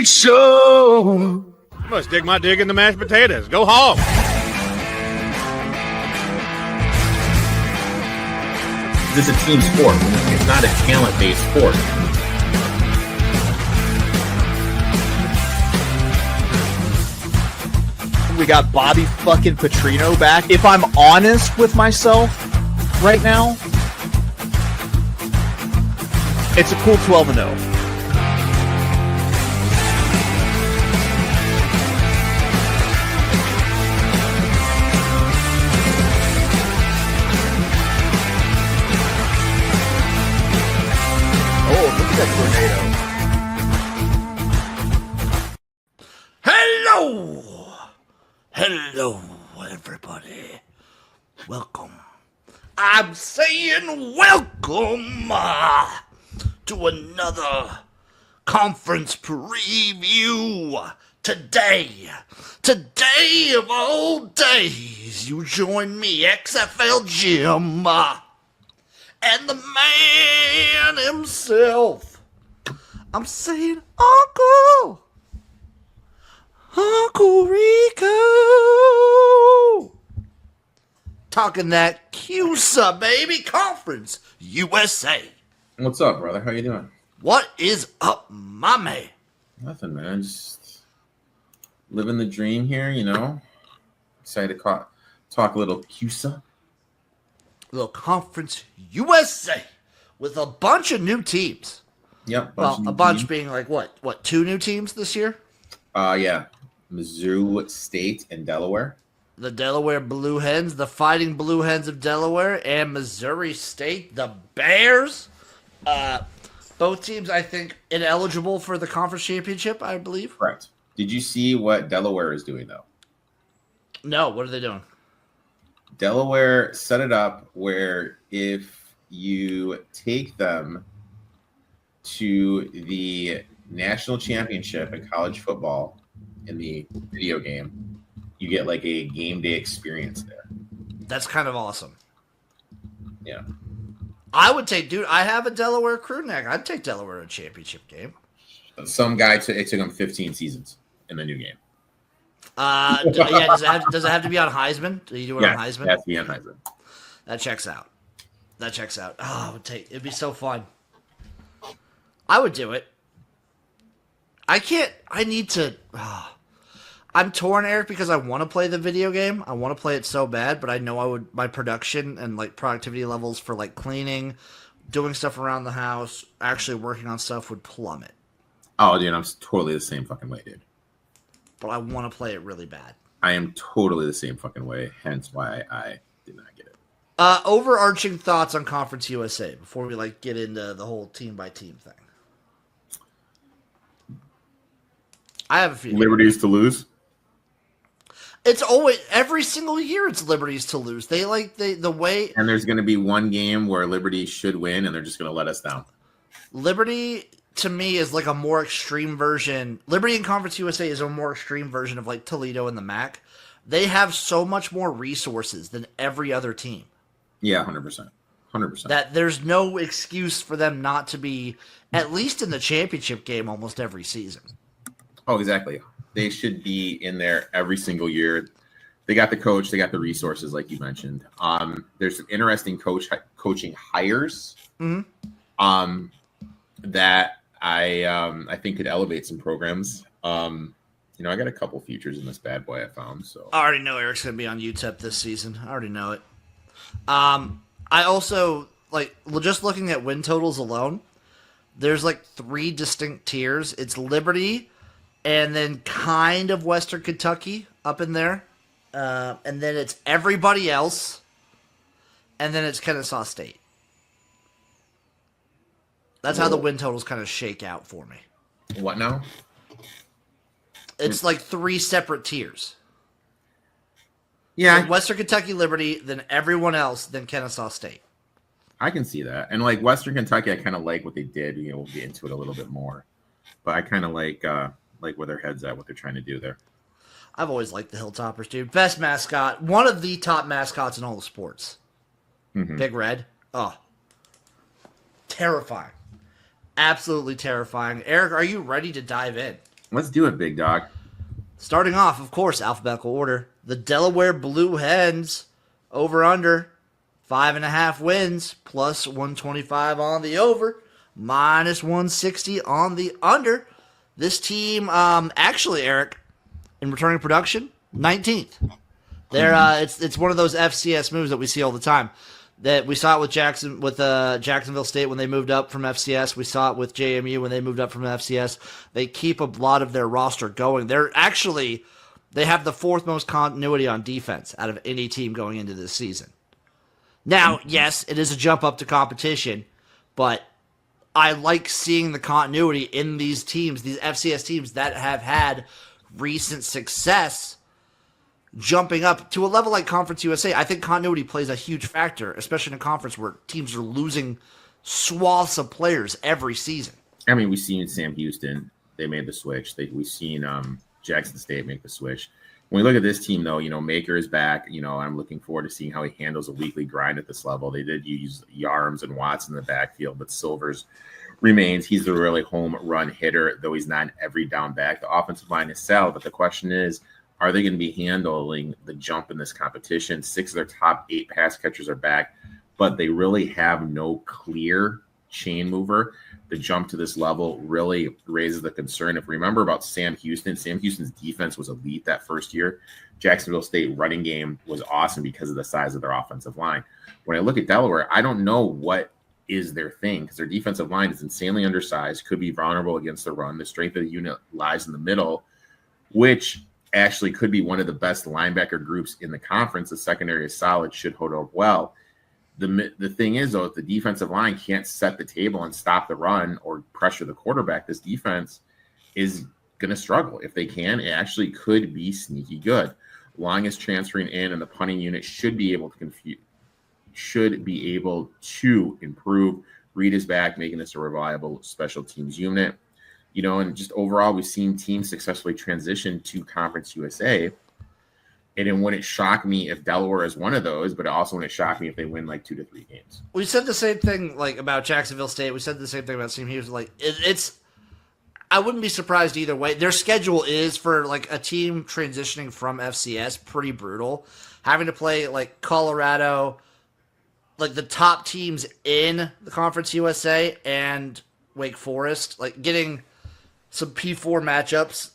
Tailgate Show. I must dig my dig in the mashed potatoes. Go hog. This is a team sport. It's not a talent-based sport. We got Bobby fucking Petrino back. If I'm honest with myself right now, it's a cool 12-0. Hello, everybody. Welcome. I'm saying welcome to another conference preview. Today of all days, you join me, XFL Jim, and the man himself. I'm saying Uncle Rico. Talking that CUSA, baby, Conference USA. What's up, brother? How you doing? What is up, my man? Nothing, man. Just living the dream here, you know. Excited to talk a little CUSA. Little Conference USA with a bunch of new teams. Yep. A bunch being like what? 2 new teams this year? Yeah. Missouri State and Delaware. The Delaware Blue Hens, the Fighting Blue Hens of Delaware, and Missouri State, the Bears. Both teams, I think, ineligible for the conference championship, I believe. Correct. Did you see what Delaware is doing, though? No, what are they doing? Delaware set it up where if you take them to the national championship in college football in the video game, you get like a game day experience there. That's kind of awesome. Yeah. I would take, dude, I have a Delaware crew neck. I'd take Delaware in a championship game. Some guy, it took him 15 seasons in the new game. Does it have to be on Heisman? Do you do it on Heisman? It has to be on Heisman. That checks out. Oh, it'd be so fun. I would do it. I'm torn, Eric, because I want to play the video game. I want to play it so bad, but I know my production and like productivity levels for like cleaning, doing stuff around the house, actually working on stuff would plummet. Oh, dude, I'm totally the same fucking way, dude. But I want to play it really bad. I am totally the same fucking way, hence why I did not get it. Overarching thoughts on Conference USA before we like get into the whole team by team thing. I have a few. Liberties to lose. It's always every single year. It's Liberties to lose. The way. And there's going to be one game where Liberty should win, and they're just going to let us down. Liberty to me is like a more extreme version. Liberty and Conference USA is a more extreme version of like Toledo and the MAC. They have so much more resources than every other team. Yeah, 100%. 100%. That there's no excuse for them not to be at least in the championship game almost every season. Oh, exactly. They should be in there every single year. They got the coach. They got the resources, like you mentioned. There's some interesting coaching hires that I think could elevate some programs. I got a couple features in this bad boy I found. So I already know Eric's going to be on UTEP this season. I already know it. I also, just looking at win totals alone, there's 3 distinct tiers. It's Liberty, and then kind of Western Kentucky up in there. And then it's everybody else. And then it's Kennesaw State. That's how the win totals kind of shake out for me. What now? It's 3 separate tiers. Yeah. So Western Kentucky, Liberty, then everyone else, then Kennesaw State. I can see that. And Western Kentucky, I kind of like what they did. We'll get into it a little bit more. But I kind of like where their head's at, what they're trying to do there. I've always liked the Hilltoppers, dude. Best mascot. One of the top mascots in all the sports. Mm-hmm. Big Red. Oh. Terrifying. Absolutely terrifying. Eric, are you ready to dive in? Let's do it, big dog. Starting off, of course, alphabetical order. The Delaware Blue Hens over under 5.5 wins, plus 125 on the over, minus 160 on the under. This team, actually, Eric, in returning production, 19th. It's one of those FCS moves that we see all the time. That we saw it with Jacksonville State when they moved up from FCS. We saw it with JMU when they moved up from FCS. They keep a lot of their roster going. They have the fourth most continuity on defense out of any team going into this season. Now, yes, it is a jump up to competition, but I like seeing the continuity in these teams, these FCS teams that have had recent success jumping up to a level like Conference USA. I think continuity plays a huge factor, especially in a conference where teams are losing swaths of players every season. I mean, we've seen Sam Houston. They made the switch. We've seen Jackson State make the switch. When we look at this team, though, Maker is back. I'm looking forward to seeing how he handles a weekly grind at this level. They did use Yarms and Watts in the backfield, but Silvers remains. He's the really home run hitter, though he's not an every down back. The offensive line is solid, but the question is, are they going to be handling the jump in this competition? 6 of their top 8 pass catchers are back, but they really have no clear chain mover. The jump to this level really raises the concern. If we remember about Sam Houston's defense was elite that first year. Jacksonville State running game was awesome because of the size of their offensive line. When I look at Delaware, I don't know what is their thing because their defensive line is insanely undersized, could be vulnerable against the run. The strength of the unit lies in the middle, which actually could be one of the best linebacker groups in the conference. The secondary is solid, should hold up well. The thing is, though, if the defensive line can't set the table and stop the run or pressure the quarterback, this defense is going to struggle. If they can, it actually could be sneaky good. Long is transferring in, and the punting unit should be able to improve. Reed is back, making this a reliable special teams unit. And just overall, we've seen teams successfully transition to Conference USA. And it wouldn't shock me if Delaware is one of those, but it also wouldn't shock me if they win like 2 to 3 games. We said the same thing about Jacksonville State. We said the same thing about Sam Houston. It's I wouldn't be surprised either way. Their schedule is for a team transitioning from FCS pretty brutal, having to play Colorado, the top teams in the Conference USA, and Wake Forest, getting some P4 matchups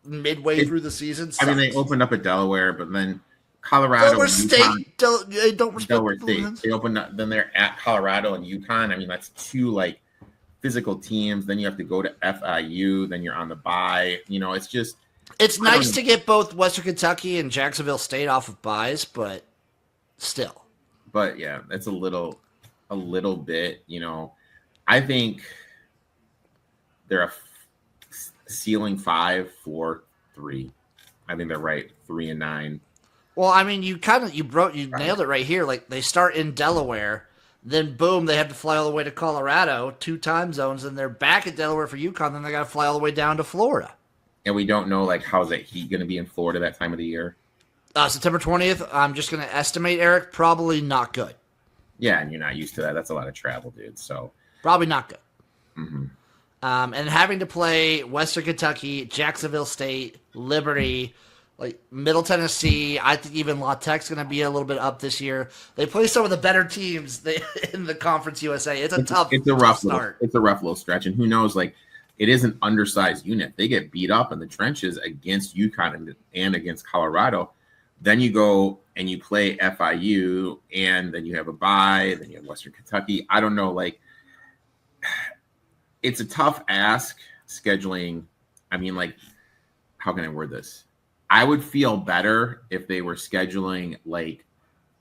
midway through the season. I mean, they opened up at Delaware, but then Colorado, Delaware State, don't respect Delaware the State. Blue. They opened up. Then they're at Colorado and UConn. I mean, that's 2 physical teams. Then you have to go to FIU. Then you're on the bye. It's nice to get both Western Kentucky and Jacksonville State off of byes, but still. But yeah, that's a little bit. I think they're a ceiling 5-4-3. I think they're right 3-9. Well, I mean, you nailed it right here. They start in Delaware, then boom, they have to fly all the way to Colorado, 2 time zones, and they're back at Delaware for UConn. Then they got to fly all the way down to Florida. And we don't know how's that heat going to be in Florida that time of the year. September 20th. I'm just going to estimate, Eric, probably not good. Yeah, and you're not used to that. That's a lot of travel, dude. So probably not good. Mm-hmm. And having to play Western Kentucky, Jacksonville State, Liberty, Middle Tennessee. I think even La Tech's going to be a little bit up this year. They play some of the better teams in the Conference USA. It's a rough start. It's a rough little stretch, and who knows? It is an undersized unit. They get beat up in the trenches against UConn and against Colorado. Then you go and you play FIU, and then you have a bye. Then you have Western Kentucky. I don't know, it's a tough ask scheduling. I mean, how can I word this? I would feel better if they were scheduling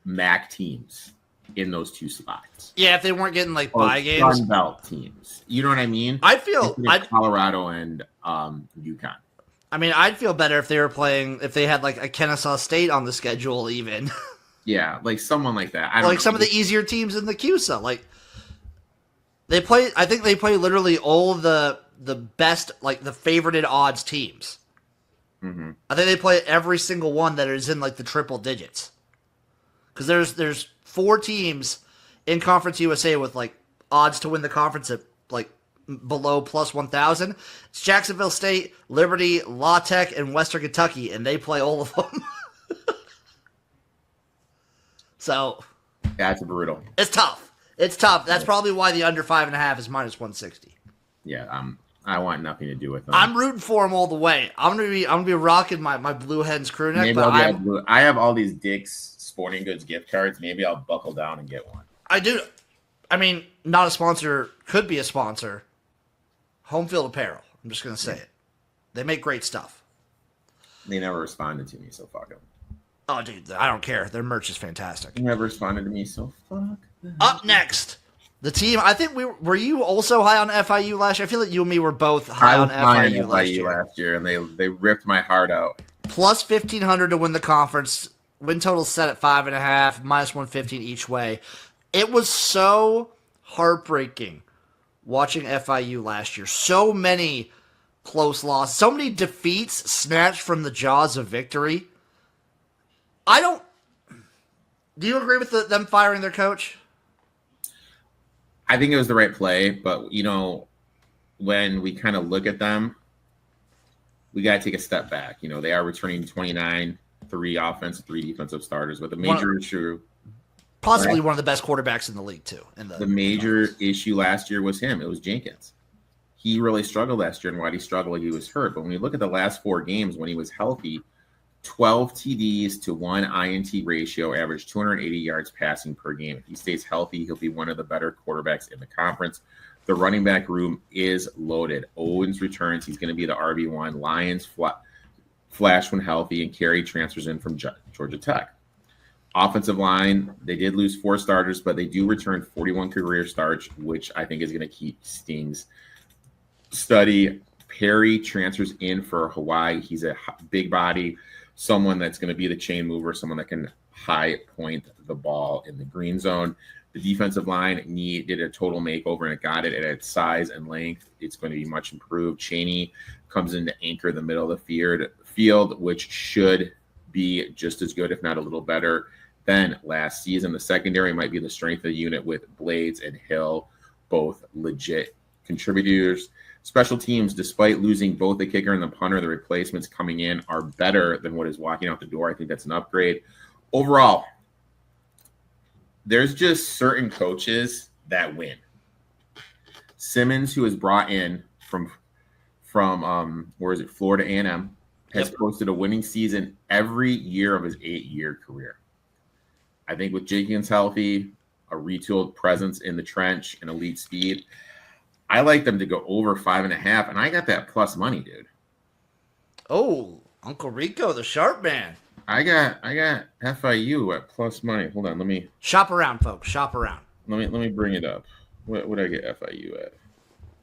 MAC teams in those 2 spots. Yeah, if they weren't getting bye games. Sun Belt teams. You know what I mean? Colorado and UConn. I mean, I'd feel better if they had a Kennesaw State on the schedule even. Yeah, someone like that. I don't know. Some of the easier teams in the CUSA. I think they play literally all the best, the favorited odds teams. Mm-hmm. I think they play every single one that is in the triple digits. Because there's 4 teams in Conference USA with odds to win the conference at below plus 1,000. It's Jacksonville State, Liberty, La Tech, and Western Kentucky, and they play all of them. So That's brutal. it's tough. It's tough. That's probably why the under 5.5 is minus 160. Yeah, I want nothing to do with them. I'm rooting for them all the way. I'm gonna be rocking my Blue Hens crew neck. Maybe But I have all these Dick's Sporting Goods gift cards. Maybe I'll buckle down and get one. I do. I mean, not a sponsor, could be a sponsor. Home Field Apparel. I'm just gonna say it. They make great stuff. They never responded to me, so fuck them. Oh, dude, I don't care. Their merch is fantastic. They never responded to me, so fuck them. Up next, the team. I think were you also high on FIU last year? I feel like you and me were both high on FIU last year. And they ripped my heart out. Plus 1,500 to win the conference. Win total set at 5.5, minus 115 each way. It was so heartbreaking watching FIU last year. So many close losses, so many defeats snatched from the jaws of victory. Do you agree with them firing their coach? I think it was the right play, but when we kind of look at them, we got to take a step back. They are returning 29, 3 offensive, 3 defensive starters, but the major issue, possibly one of the best quarterbacks in the league too. The major issue last year was him. It was Jenkins. He really struggled last year, and why he struggled, he was hurt. But when you look at the last 4 games when he was healthy, 12 TDs to 1 INT ratio, average 280 yards passing per game. If he stays healthy, he'll be one of the better quarterbacks in the conference. The running back room is loaded. Owens returns. He's going to be the RB1. Lions flash when healthy, and Carey transfers in from Georgia Tech. Offensive line, they did lose 4 starters, but they do return 41 career starts, which I think is going to keep Sting's study. Perry transfers in for Hawaii. He's a big body, someone that's going to be the chain mover, someone that can high point the ball in the green zone. The defensive line did a total makeover, and it got it at its size and length. It's going to be much improved. Cheney comes in to anchor the middle of the field, which should be just as good, if not a little better, than last season. The secondary might be the strength of the unit, with Blades and Hill, both legit contributors. Special teams, despite losing both the kicker and the punter, the replacements coming in are better than what is walking out the door. I think that's an upgrade. Overall, there's just certain coaches that win. Simmons, who is brought in from Florida A&M, has posted a winning season every year of his 8-year career. I think with Jenkins healthy, a retooled presence in the trench, and elite speed, I like them to go over 5.5, and I got that plus money, dude. Oh, Uncle Rico, the sharp man. I got FIU at plus money. Hold on, let me shop around, folks. Shop around. Let me bring it up. What would I get FIU at?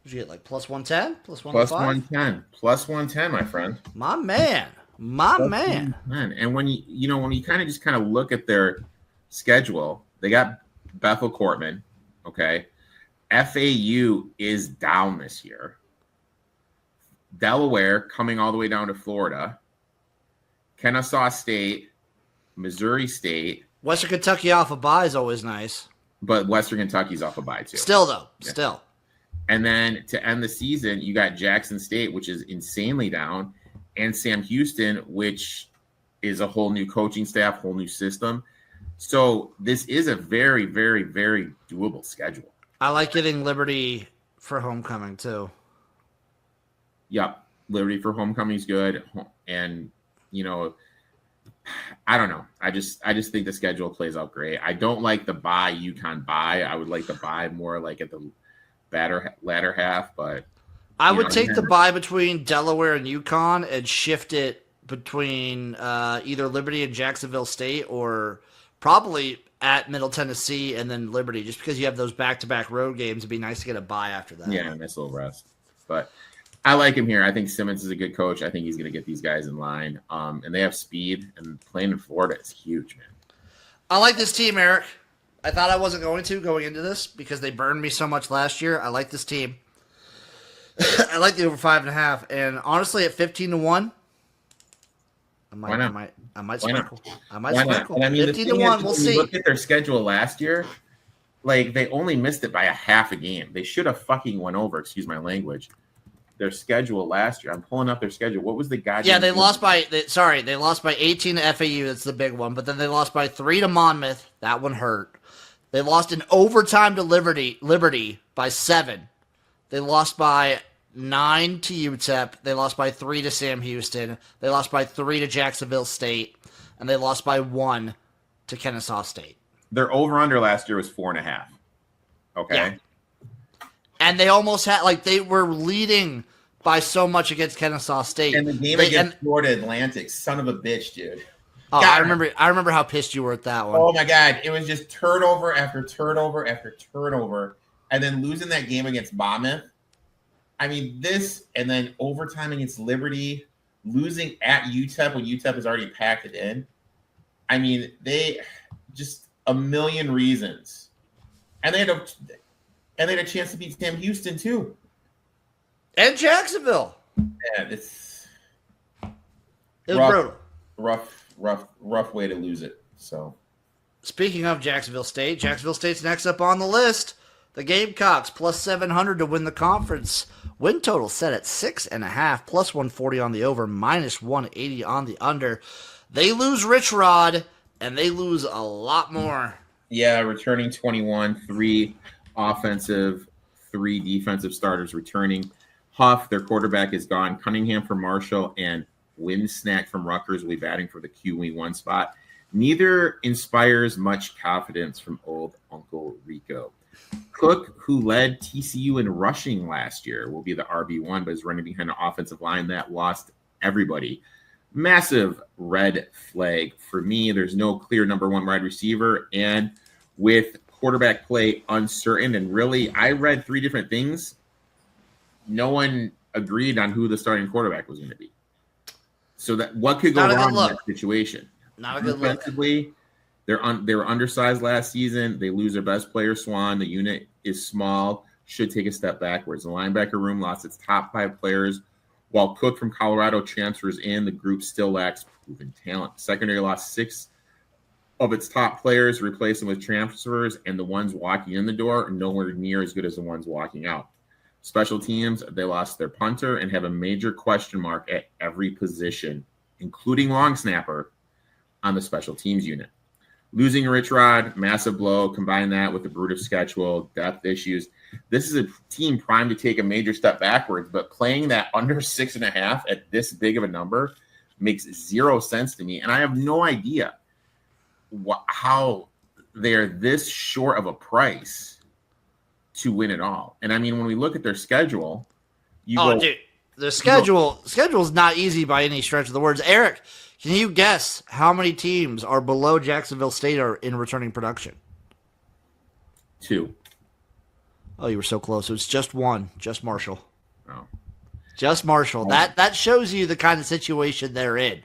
Did you get like plus 110? Plus 105? Plus 110. Plus 110, my friend. My man. My plus man. And when you kind of look at their schedule, they got Bethel Courtman, okay? FAU is down this year. Delaware coming all the way down to Florida. Kennesaw State, Missouri State. Western Kentucky off a bye is always nice. But Western Kentucky's off a bye too. Still, though. Yeah. Still. And then to end the season, you got Jackson State, which is insanely down, and Sam Houston, which is a whole new coaching staff, whole new system. So this is a very, very, very doable schedule. I like getting Liberty for homecoming too. Yep. Liberty for homecoming is good. And, I don't know. I just think the schedule plays out great. I don't like the bye UConn bye. I would like the bye more like at the latter half, but I would take the bye between Delaware and UConn and shift it between either Liberty and Jacksonville State, or probably at Middle Tennessee and then Liberty, just because you have those back-to-back road games. It'd be nice to get a bye after that. Yeah, nice little rest. But I like him here. I think Simmons is a good coach. I think he's going to get these guys in line. And they have speed, and playing in Florida is huge, man. I like this team, Eric. I thought I wasn't going into this because they burned me so much last year. I like this team. I like the over 5.5. And honestly, at 15-1, I might sprinkle. I might sprinkle. 15-1. We'll see. Look at their schedule last year. like they only missed it by a half a game. They should have fucking went over, excuse my language, their schedule last year. I'm pulling up their schedule. What was the goddamn? Yeah, they lost by 18 to FAU. That's the big one. But then they lost by 3 to Monmouth. That one hurt. They lost in overtime to Liberty by 7. They lost by 9 to UTEP. They lost by 3 to Sam Houston. They lost by 3 to Jacksonville State. And they lost by 1 to Kennesaw State. Their over-under last year was 4.5. Okay. Yeah. And they almost had, like, they were leading by so much against Kennesaw State. And the game against Florida Atlantic, son of a bitch, dude. Oh, I remember how pissed you were at that one. Oh my God. It was just turnover after turnover after turnover. And then losing that game against Monmouth. I mean, this, and then overtime against Liberty, losing at UTEP when UTEP has already packed it in. I mean, they just a million reasons. And they had a chance to beat Sam Houston too. And Jacksonville. Yeah, it was brutal. Rough way to lose it. So, speaking of Jacksonville State's next up on the list. The Gamecocks plus 700 to win the conference. Win total set at 6.5, plus 140 on the over, minus 180 on the under. They lose Rich Rod, and they lose a lot more. Yeah, returning 21, 3 offensive, 3 defensive starters returning. Huff, their quarterback, is gone. Cunningham from Marshall and Winsnack from Rutgers will be batting for the QE1 spot. Neither inspires much confidence from old Uncle Rico. Cook, who led TCU in rushing last year, will be the RB1, but is running behind an offensive line that lost everybody. Massive red flag for me. There's no clear number 1 wide receiver, and with quarterback play uncertain, and really, I read 3 different things. No one agreed on who the starting quarterback was going to be. So that what could go wrong in that situation? Not a good look. Defensively, they were undersized last season. They lose their best player, Swan. The unit is small, should take a step backwards. The linebacker room lost its top 5 players. While Cook from Colorado transfers in, the group still lacks proven talent. Secondary lost 6 of its top players, replaced them with transfers, and the ones walking in the door are nowhere near as good as the ones walking out. Special teams, they lost their punter and have a major question mark at every position, including long snapper, on the special teams unit. Losing Rich Rod, massive blow. Combine that with the brutal schedule, depth issues. This is a team primed to take a major step backwards, but playing that under 6.5 at this big of a number makes 0 sense to me. And I have no idea how they're this short of a price to win it all. And I mean, when we look at their schedule, dude, the schedule's not easy by any stretch of the words. Eric, can you guess how many teams are below Jacksonville State are in returning production? 2. Oh, you were so close. It was just 1, just Marshall. Oh. Just Marshall. That shows you the kind of situation they're in.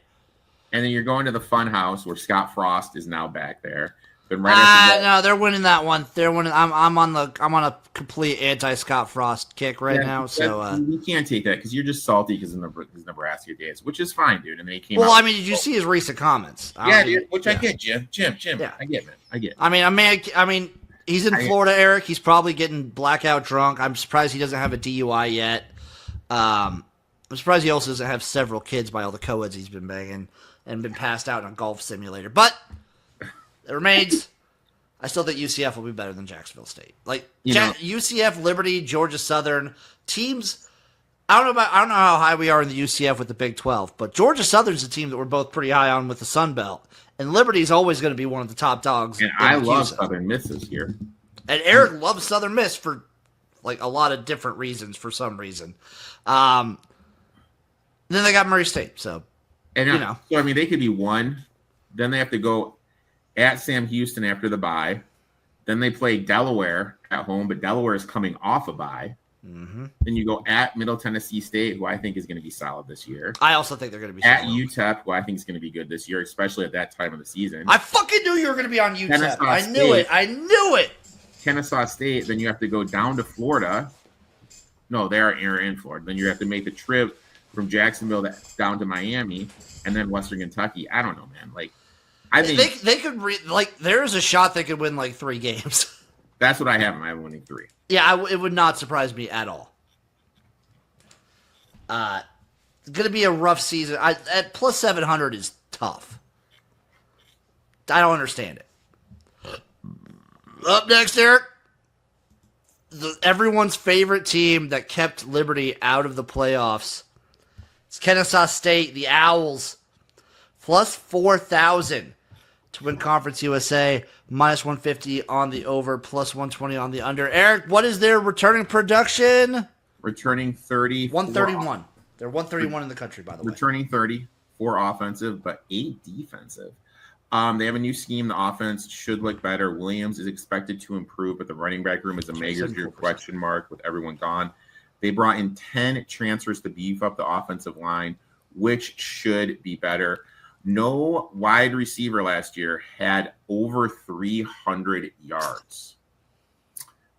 And then you're going to the fun house where Scott Frost is now back there. No, they're winning that one. They're winning. I'm on a complete anti-Scott Frost kick right now. So we can't take that because you're just salty because of his Nebraska days, which is fine, dude. And they came. Well, I mean, did you see his recent comments? Yeah, dude. I get, Jim. Yeah. I get, man. I get. I mean, he's in Florida, Eric. He's probably getting blackout drunk. I'm surprised he doesn't have a DUI yet. I'm surprised he also doesn't have several kids by all the co-eds he's been banging and been passed out on a golf simulator. But it remains. I still think UCF will be better than Jacksonville State. Like UCF, Liberty, Georgia Southern teams. I don't know how high we are in the UCF with the Big 12, but Georgia Southern's a team that we're both pretty high on with the Sun Belt, and Liberty's always going to be one of the top dogs. And I love Southern Miss this year. And Eric loves Southern Miss for like a lot of different reasons. For some reason, then they got Murray State. So, so I mean, they could be 1. Then they have to go at Sam Houston after the bye. Then they play Delaware at home, but Delaware is coming off a bye. Mm-hmm. Then you go at Middle Tennessee State, who I think is going to be solid this year. I also think they're going to be at solid. UTEP, who I think is going to be good this year, especially at that time of the season. I fucking knew you were going to be on UTEP. I knew it. Kennesaw State. Then you have to go down to Florida. No, they are in Florida. Then you have to make the trip from Jacksonville down to Miami, and then Western Kentucky. I don't know, man. Like, I think they could there's a shot they could win like 3 games. That's what I have. I have winning 3. Yeah, it would not surprise me at all. It's going to be a rough season. At plus 700 is tough. I don't understand it. Up next, Eric. Everyone's favorite team that kept Liberty out of the playoffs. It's Kennesaw State, the Owls. Plus 4,000 to win Conference USA. Minus 150 on the over. Plus 120 on the under. Eric, what is their returning production? Returning 30. 131. They're 131 in the country, by the way. Returning 30 for offensive, but 8 defensive. They have a new scheme. The offense should look better. Williams is expected to improve, but the running back room is a major question mark with everyone gone. They brought in 10 transfers to beef up the offensive line, which should be better. No wide receiver last year had over 300 yards.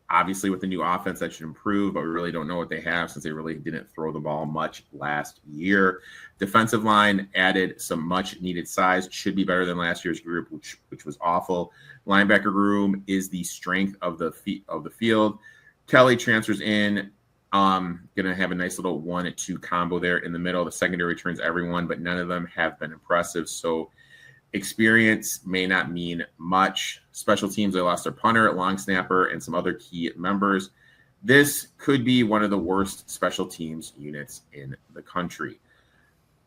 Obviously, with the new offense, that should improve, but we really don't know what they have since they really didn't throw the ball much last year. Defensive line added some much-needed size. Should be better than last year's group, which was awful. Linebacker room is the strength of the field. Kelly transfers in. Going to have a nice little 1-2 combo there in the middle. The secondary returns everyone, but none of them have been impressive. So experience may not mean much. Special teams, they lost their punter, long snapper, and some other key members. This could be one of the worst special teams units in the country.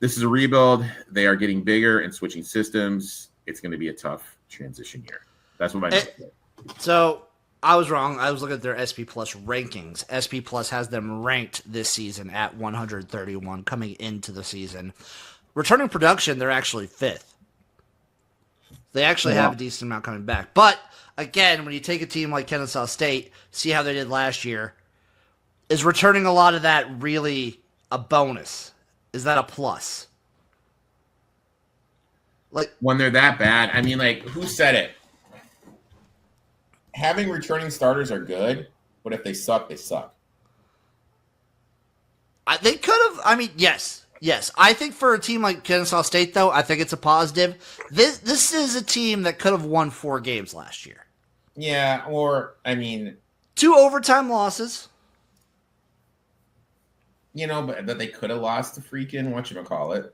This is a rebuild. They are getting bigger and switching systems. It's going to be a tough transition year. That's what I know. So I was wrong. I was looking at their SP Plus rankings. SP Plus has them ranked this season at 131 coming into the season. Returning production, they're actually 5th. They actually have a decent amount coming back. But, again, when you take a team like Kennesaw State, see how they did last year, is returning a lot of that really a bonus? Is that a plus? Like, when they're that bad, I mean, like, who said it? Having returning starters are good, but if they suck, they suck. They could have, I mean, yes. Yes, I think for a team like Kennesaw State, though, I think it's a positive. This is a team that could have won 4 games last year. Yeah, or, I mean, 2 overtime losses. You know, but they could have lost to freaking, whatchamacallit,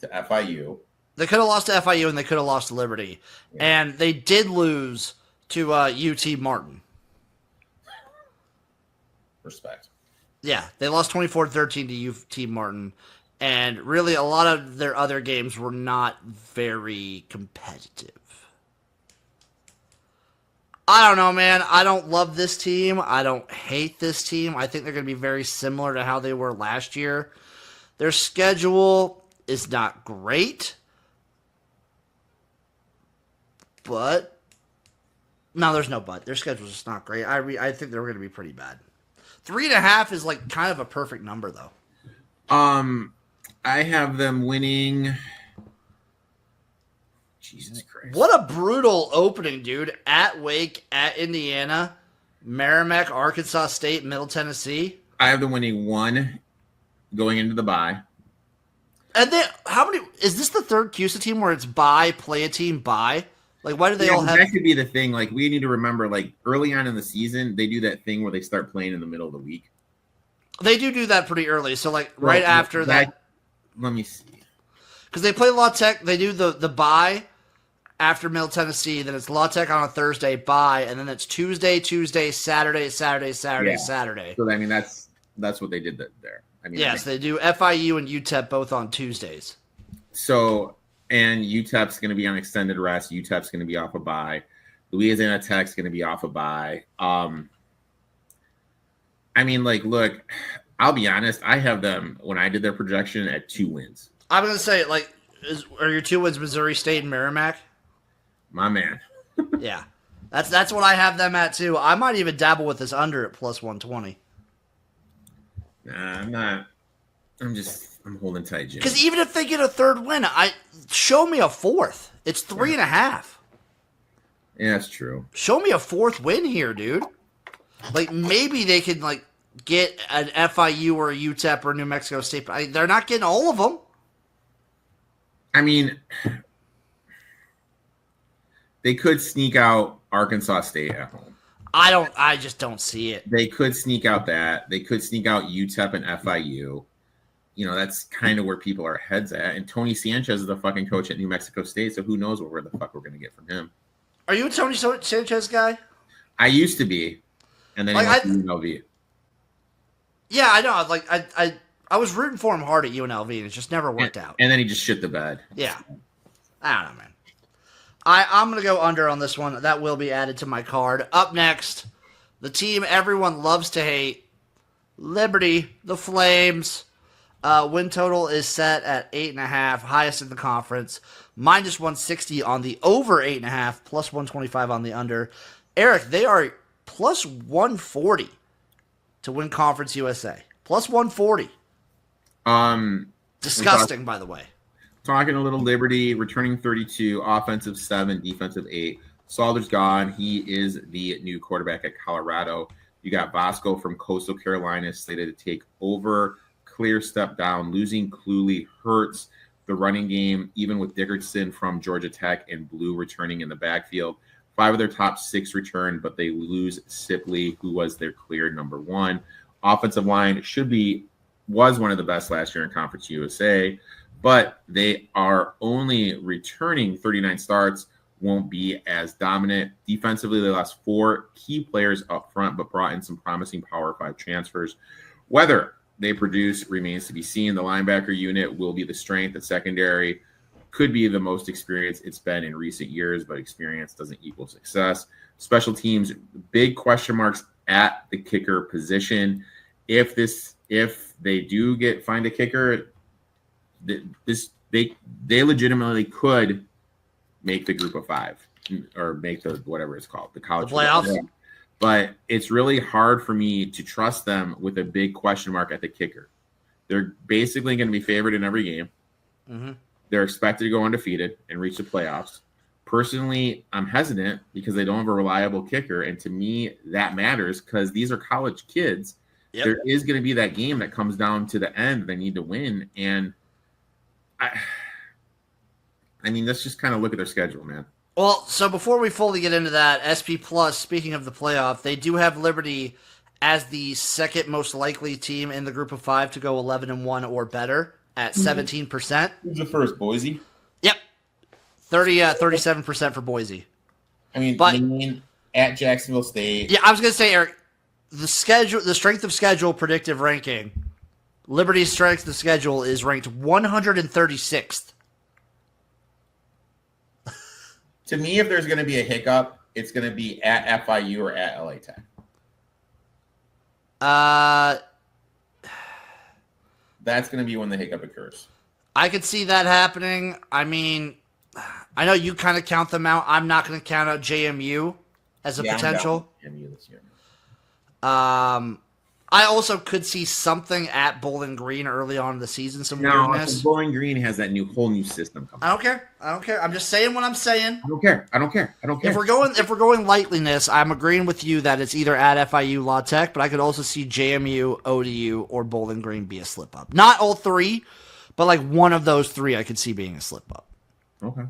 to FIU. They could have lost to FIU and they could have lost to Liberty. Yeah. And they did lose to UT Martin. Respect. Yeah, they lost 24-13 to UT Martin. And really, a lot of their other games were not very competitive. I don't know, man. I don't love this team. I don't hate this team. I think they're going to be very similar to how they were last year. Their schedule is not great. But, no, there's no but. Their schedule is just not great. I think they're going to be pretty bad. 3.5 is like kind of a perfect number, though. I have them winning. Jesus Christ. What a brutal opening, dude. At Wake, at Indiana, Merrimack, Arkansas State, Middle Tennessee. I have them winning 1 going into the bye. And then, how many? Is this the third CUSA team where it's bye, play a team, bye? Like, why do they all have? That could be the thing. Like, we need to remember, like, early on in the season, they do that thing where they start playing in the middle of the week. They do that pretty early. So, like, right after that. Let me see. Because they play La Tech. They do the bye after Middle Tennessee. Then it's La Tech on a Thursday, bye. And then it's Tuesday, Saturday. So, I mean, that's what they did there. I mean, yes, they do FIU and UTEP both on Tuesdays. So, and UTEP's going to be on extended rest. UTEP's going to be off a bye. Louisiana Tech's going to be off a bye. I mean, like, look, I'll be honest. I have them, when I did their projection, at 2 wins. I'm going to say, like, are your 2 wins Missouri State and Merrimack? My man. Yeah. That's what I have them at, too. I might even dabble with this under at plus 120. Nah, I'm not. I'm holding tight, Jim. Because even if they get a 3rd win, show me a 4th. It's 3.5. Yeah, that's true. Show me a 4th win here, dude. Like, maybe they could, like, get an FIU or a UTEP or a New Mexico State. But they're not getting all of them. I mean, they could sneak out Arkansas State at home. I just don't see it. They could sneak out that. They could sneak out UTEP and FIU. You know, that's kind of where people are heads at. And Tony Sanchez is the fucking coach at New Mexico State, so who knows where the fuck we're going to get from him. Are you a Tony Sanchez guy? I used to be, and then he went to UNLV. Yeah, I know. Like I was rooting for him hard at UNLV, and it just never worked out. And then he just shit the bed. Yeah. I don't know, man. I'm going to go under on this one. That will be added to my card. Up next, the team everyone loves to hate, Liberty, the Flames. Win total is set at 8.5, highest in the conference. Minus 160 on the over 8.5, plus 125 on the under. Eric, they are plus 140 to win Conference USA. Plus 140. Disgusting, by the way. Talking a little Liberty, returning 32, offensive 7, defensive 8. Salder's gone. He is the new quarterback at Colorado. You got Bosco from Coastal Carolina slated to take over. Clear step down. Losing Cluley hurts the running game, even with Dickerson from Georgia Tech and Blue returning in the backfield. 5 of their top 6 return, but they lose Sipley, who was their clear number 1. Offensive line was one of the best last year in Conference USA, but they are only returning 39 starts, won't be as dominant. Defensively, they lost 4 key players up front, but brought in some promising Power 5 transfers. Whether they produce remains to be seen. The linebacker unit will be the strength. The secondary could be the most experienced it's been in recent years, but experience doesn't equal success. Special teams, big question marks at the kicker position. If they do find a kicker, they legitimately could make the group of 5 or make the whatever it's called, the college playoffs. But it's really hard for me to trust them with a big question mark at the kicker. They're basically going to be favored in every game. Mm-hmm. They're expected to go undefeated and reach the playoffs. Personally, I'm hesitant because they don't have a reliable kicker, and to me, that matters because these are college kids. Yep. There is going to be that game that comes down to the end they need to win, and I mean, let's just kind of look at their schedule, man. Well, so before we fully get into that, SP Plus, speaking of the playoff, they do have Liberty as the second most likely team in the group of 5 to go 11-1 or better at 17%. Who's the first, Boise? Yep. 37% for Boise. I mean, at Jacksonville State. Yeah, I was going to say, Eric, the strength of schedule predictive ranking, Liberty's strength of schedule is ranked 136th. To me, if there's going to be a hiccup, it's going to be at FIU or at LA Tech. That's going to be when the hiccup occurs. I could see that happening. I mean, I know you kind of count them out. I'm not going to count out JMU as a potential. JMU this year. I also could see something at Bowling Green early on in the season. Some weirdness. Bowling Green has that whole new system coming. I don't care. I'm just saying what I'm saying. I don't care. If we're going lightliness, I'm agreeing with you that it's either at FIU, La Tech, but I could also see JMU, ODU, or Bowling Green be a slip up. Not all 3, but like one of those 3 I could see being a slip up. Okay.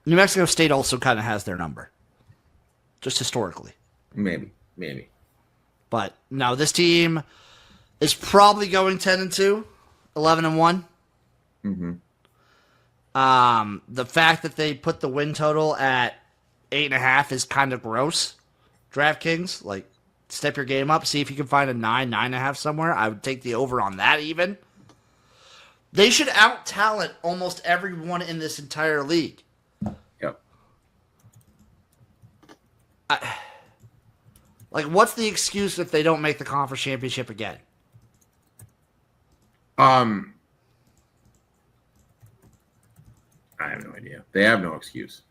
New Mexico State also kind of has their number. Just historically. Maybe. But no, this team is probably going 10-2, 11-1. Mm-hmm. The fact that they put the win total at 8.5 is kind of gross. DraftKings, like, step your game up, see if you can find a 9.5 somewhere. I would take the over on that even. They should out-talent almost everyone in this entire league. Yep. Like, what's the excuse if they don't make the conference championship again? I have no idea. They have no excuse.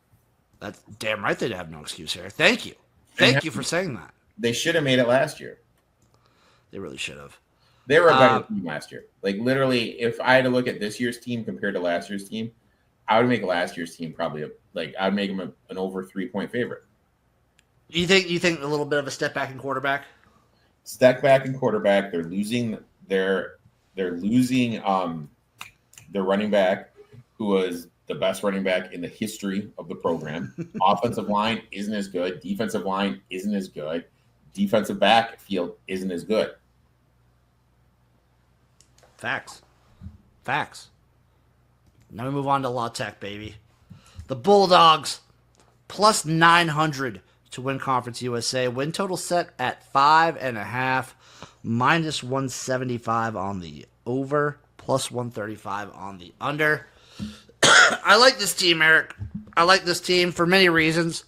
That's damn right they have no excuse here. Thank you. Thank you for saying that. They should have made it last year. They really should have. They were a better team last year. Like, literally, if I had to look at this year's team compared to last year's team, I would make last year's team probably I'd make them an over 3-point favorite. You think a little bit of a step back in quarterback? Step back in quarterback. They're losing their running back, who was the best running back in the history of the program. Offensive line isn't as good. Defensive line isn't as good. Defensive backfield isn't as good. Facts. Now we move on to La Tech, baby. The Bulldogs, plus 900 to win Conference USA. Win total set at 5.5, minus 175 on the over, plus 135 on the under. I like this team, Eric. I like this team for many reasons.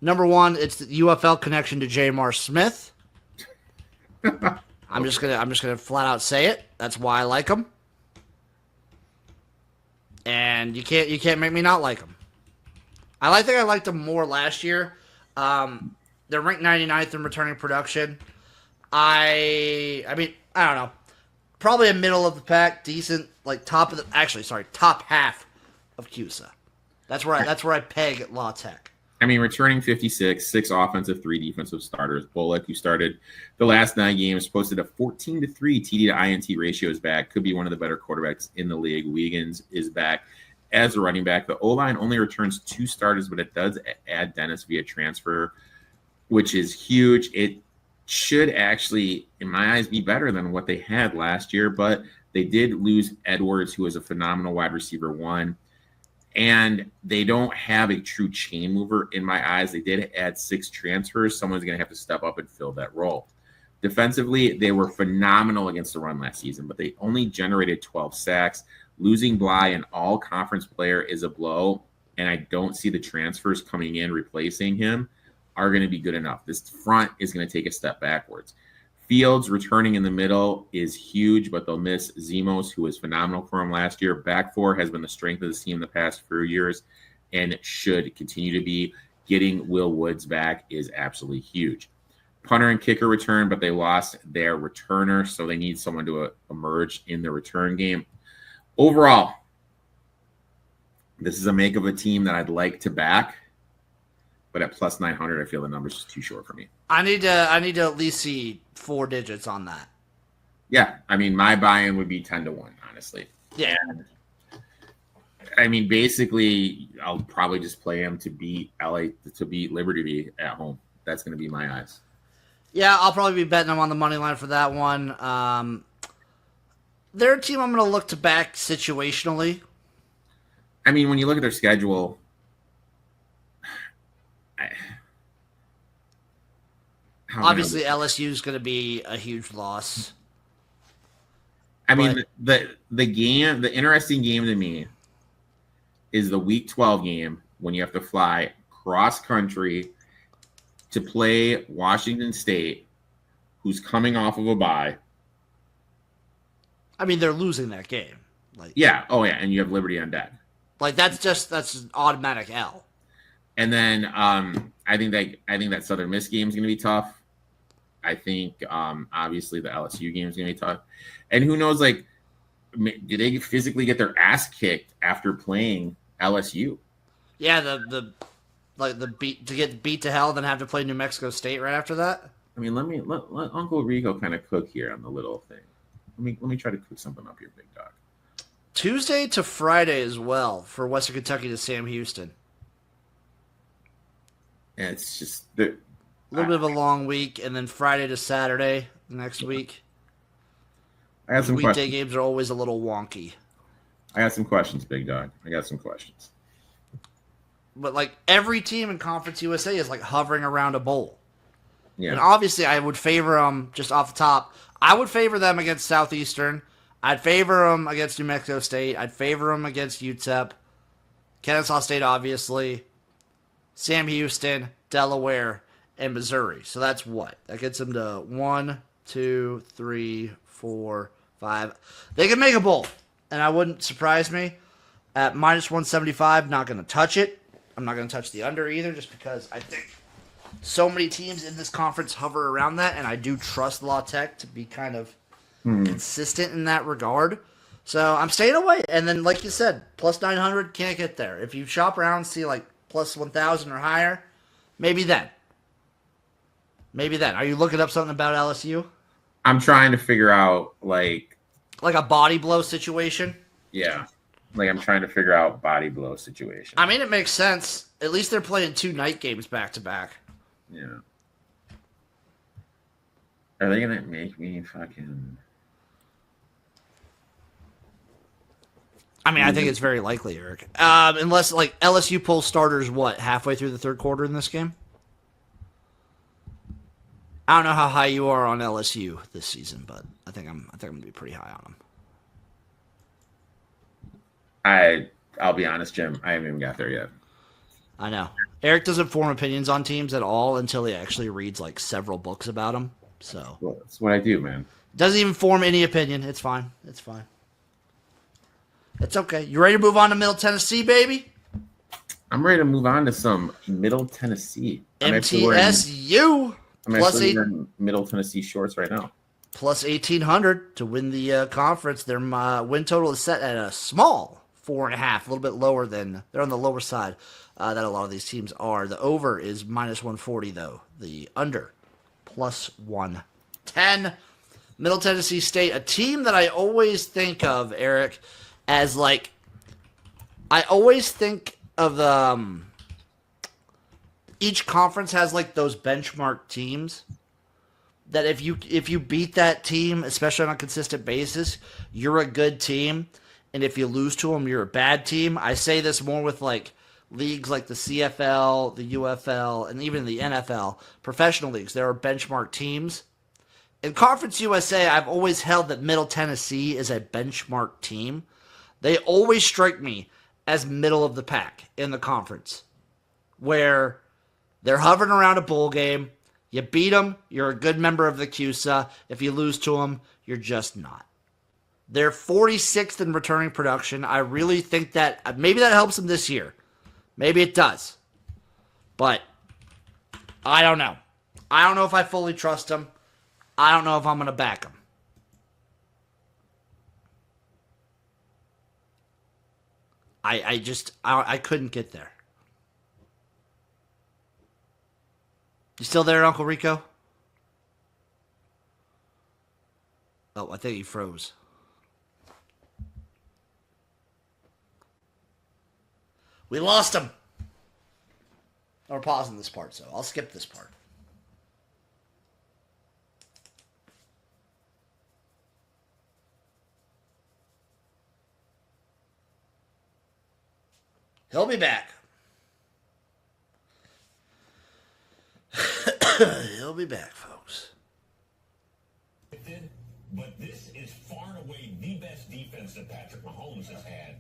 Number one, it's the UFL connection to Jamar Smith. I'm just gonna flat out say it. That's why I like them. And you can't make me not like them. I think I liked them more last year. They're ranked 99th in returning production. I mean, I don't know. Probably a middle of the pack, decent, like top half of CUSA. That's where I peg at La Tech. I mean, returning 56, 6 offensive, 3 defensive starters. Bullock, who started the last 9 games, posted a 14-3 TD to INT ratio, is back. Could be one of the better quarterbacks in the league. Wiggins is back as a running back. The O-line only returns 2 starters, but it does add Dennis via transfer, which is huge. It should actually, in my eyes, be better than what they had last year, but they did lose Edwards, who was a phenomenal wide receiver 1. And they don't have a true chain mover in my eyes. They did add 6 transfers. Someone's going to have to step up and fill that role. Defensively, they were phenomenal against the run last season, but they only generated 12 sacks. Losing Bly, an all-conference player, is a blow, and I don't see the transfers coming in replacing him are going to be good enough. This front is going to take a step backwards. Fields returning in the middle is huge, but they'll miss Zemos, who was phenomenal for him last year. Back 4 has been the strength of the team the past few years and should continue to be. Getting Will Woods back is absolutely huge. Punter and kicker return, but they lost their returner, so they need someone to emerge in the return game. Overall, this is a make of a team that I'd like to back, but at plus 900, I feel the number's just too short for me. I need to at least see 4 digits on that. Yeah, I mean, my buy-in would be 10-1, honestly. Yeah. And, I mean, basically, I'll probably just play them to beat Liberty at home. That's going to be my eyes. Yeah, I'll probably be betting them on the money line for that one. They're a team I'm going to look to back situationally. I mean, when you look at their schedule, obviously LSU is going to be a huge loss. I mean, the interesting game to me is the Week 12 game when you have to fly cross country to play Washington State, who's coming off of a bye. I methat losing that game. And you have Liberty on deck. That's an automatic L. And then I think that Southern Miss game is going to be tough. I think obviously the LSU game is going to be tough. And who knows, do they physically get their ass kicked after playing LSU? Yeah, the beat to get beat to hell, then have to play New Mexico State right after that. I mean, let Uncle Rico kind of cook here on the little thing. Let me try to cook something up here, big dog. Tuesday to Friday as well for Western Kentucky to Sam Houston. Yeah, it's just a little bit of a long week, and then Friday to Saturday next week. I got some weekday questions. Games are always a little wonky. I got some questions, big dog. I got some questions. But every team in Conference USA is hovering around a bowl. Yeah. And obviously, I would favor them just off the top. I would favor them against Southeastern. I'd favor them against New Mexico State. I'd favor them against UTEP. Kennesaw State, obviously. Sam Houston, Delaware, and Missouri. So that's what? That gets them to 1, 2, 3, 4, 5. They can make a bowl. And I wouldn't surprise me. At minus 175, not going to touch it. I'm not going to touch the under either, just because I think so many teams in this conference hover around that, and I do trust La Tech to be kind of consistent in that regard. So I'm staying away. And then, like you said, plus 900, can't get there. If you shop around and see plus 1,000 or higher, maybe then. Are you looking up something about LSU? I'm trying to figure out, like a body blow situation? Yeah. Like I'm trying to figure out body blow situation. I mean, it makes sense. At least they're playing 2 night games back to back. Yeah. Are they gonna make me fucking? I mean, I think it's very likely, Eric. Unless like LSU pulls starters, halfway through the third quarter in this game. I don't know how high you are on LSU this season, but I think I'm gonna be pretty high on them. I'll be honest, Jim. I haven't even got there yet. I know. Eric doesn't form opinions on teams at all until he actually reads like several books about them. So Well, that's what I do, man. doesn't even form any opinion. It's fine. It's fine. It's okay. You ready to move on to Middle Tennessee, baby? I'm ready to move on to some Middle Tennessee. MTSU. I'm actually wearing Middle Tennessee shorts right now. Plus 1,800 to win the conference. Their win total is set at a small 4.5, a little bit lower than they're on the lower side that a lot of these teams are. The over is minus 140 though. The under plus 110. Middle Tennessee State, a team that I always think of, Eric, as like I always think of each conference has like those benchmark teams that if you beat that team, especially on a consistent basis, you're a good team, and if you lose to them, you're a bad team. I say this more with like leagues like the CFL, the UFL, and even the NFL, professional leagues. There are benchmark teams. In Conference USA, I've always held that Middle Tennessee is a benchmark team. They always strike me as middle of the pack in the conference, where they're hovering around a bowl game. You beat them, you're a good member of the CUSA. If you lose to them, you're just not. They're 46th in returning production. I really think that maybe that helps them this year. Maybe it does. But I don't know. I don't know if I fully trust them. I don't know if I'm going to back them. I couldn't get there. You still there, Uncle Rico? Oh, I think he froze. We lost him. We're pausing this part, so I'll skip this part. He'll be back. He'll be back, folks. But this is far and away the best defense that Patrick Mahomes has had,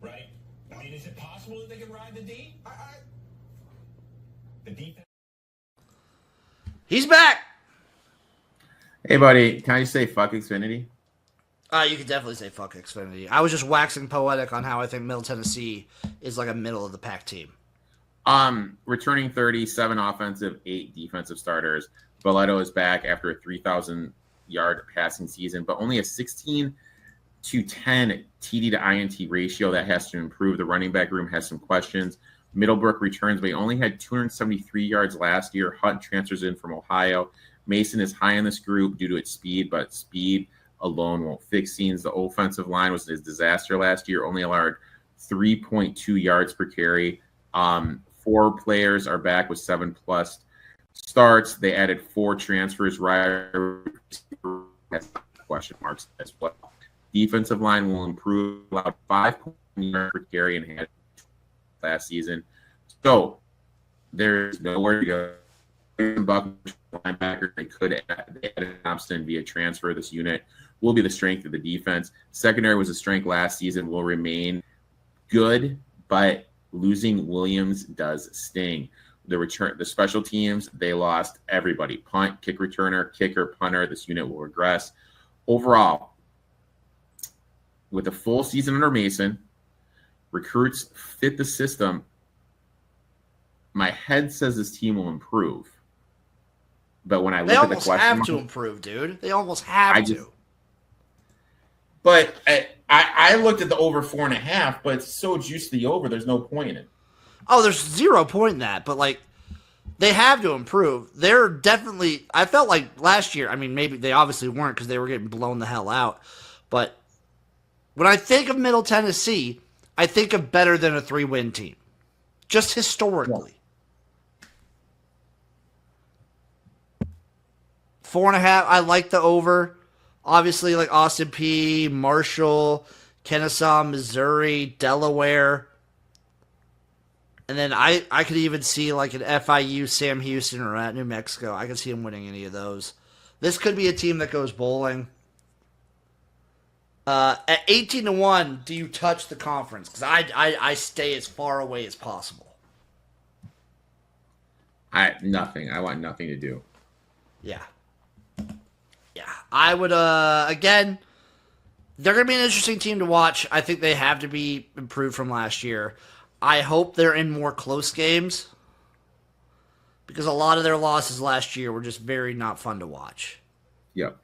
right? I mean, is it possible that they can ride the D? The defense. He's back. Hey, buddy, can I just say fuck Xfinity? You could definitely say fuck Xfinity. I was just waxing poetic on how I think Middle Tennessee is like a middle of the pack team. Returning 37 offensive, 8 defensive starters. Boleto is back after a 3,000-yard passing season, but only a 16-10 TD to INT ratio that has to improve. The running back room has some questions. Middlebrook returns, but he only had 273 yards last year. Hunt transfers in from Ohio. Mason is high in this group due to its speed, but speed alone won't fix scenes. The offensive line was a disaster last year, only allowed 3.2 yards per carry. 4 players are back with 7+ starts. They added 4 transfers. Ryder has question marks as well. Defensive line will improve, allowed 5 yards per carry and had last season. So there's nowhere to go. Linebacker, they could add Thompson via transfer. This unit will be the strength of the defense. Secondary was a strength last season, will remain good, but losing Williams does sting. The special teams, they lost everybody. Punt, kick returner, kicker, punter. This unit will regress. Overall, with a full season under Mason, recruits fit the system. My head says this team will improve. But when I look at the question, they almost have to improve, dude. They almost have to. But I looked at the over 4.5, but it's so juiced the over. There's no point in it. Oh, there's 0 point in that. But like, they have to improve. They're definitely. I felt like last year. I mean, maybe they obviously weren't because they were getting blown the hell out. But When I think of Middle Tennessee, I think of better than a 3-win team. Just historically. 4.5, I like the over. Obviously, like Austin P, Marshall, Kennesaw, Missouri, Delaware. And then I could even see like an FIU, Sam Houston, or at New Mexico. I could see him winning any of those. This could be a team that goes bowling. At 18-1, do you touch the conference? Because I stay as far away as possible. Nothing. I want nothing to do. Yeah. Yeah. I would, again, they're going to be an interesting team to watch. I think they have to be improved from last year. I hope they're in more close games because a lot of their losses last year were just very not fun to watch. Yep.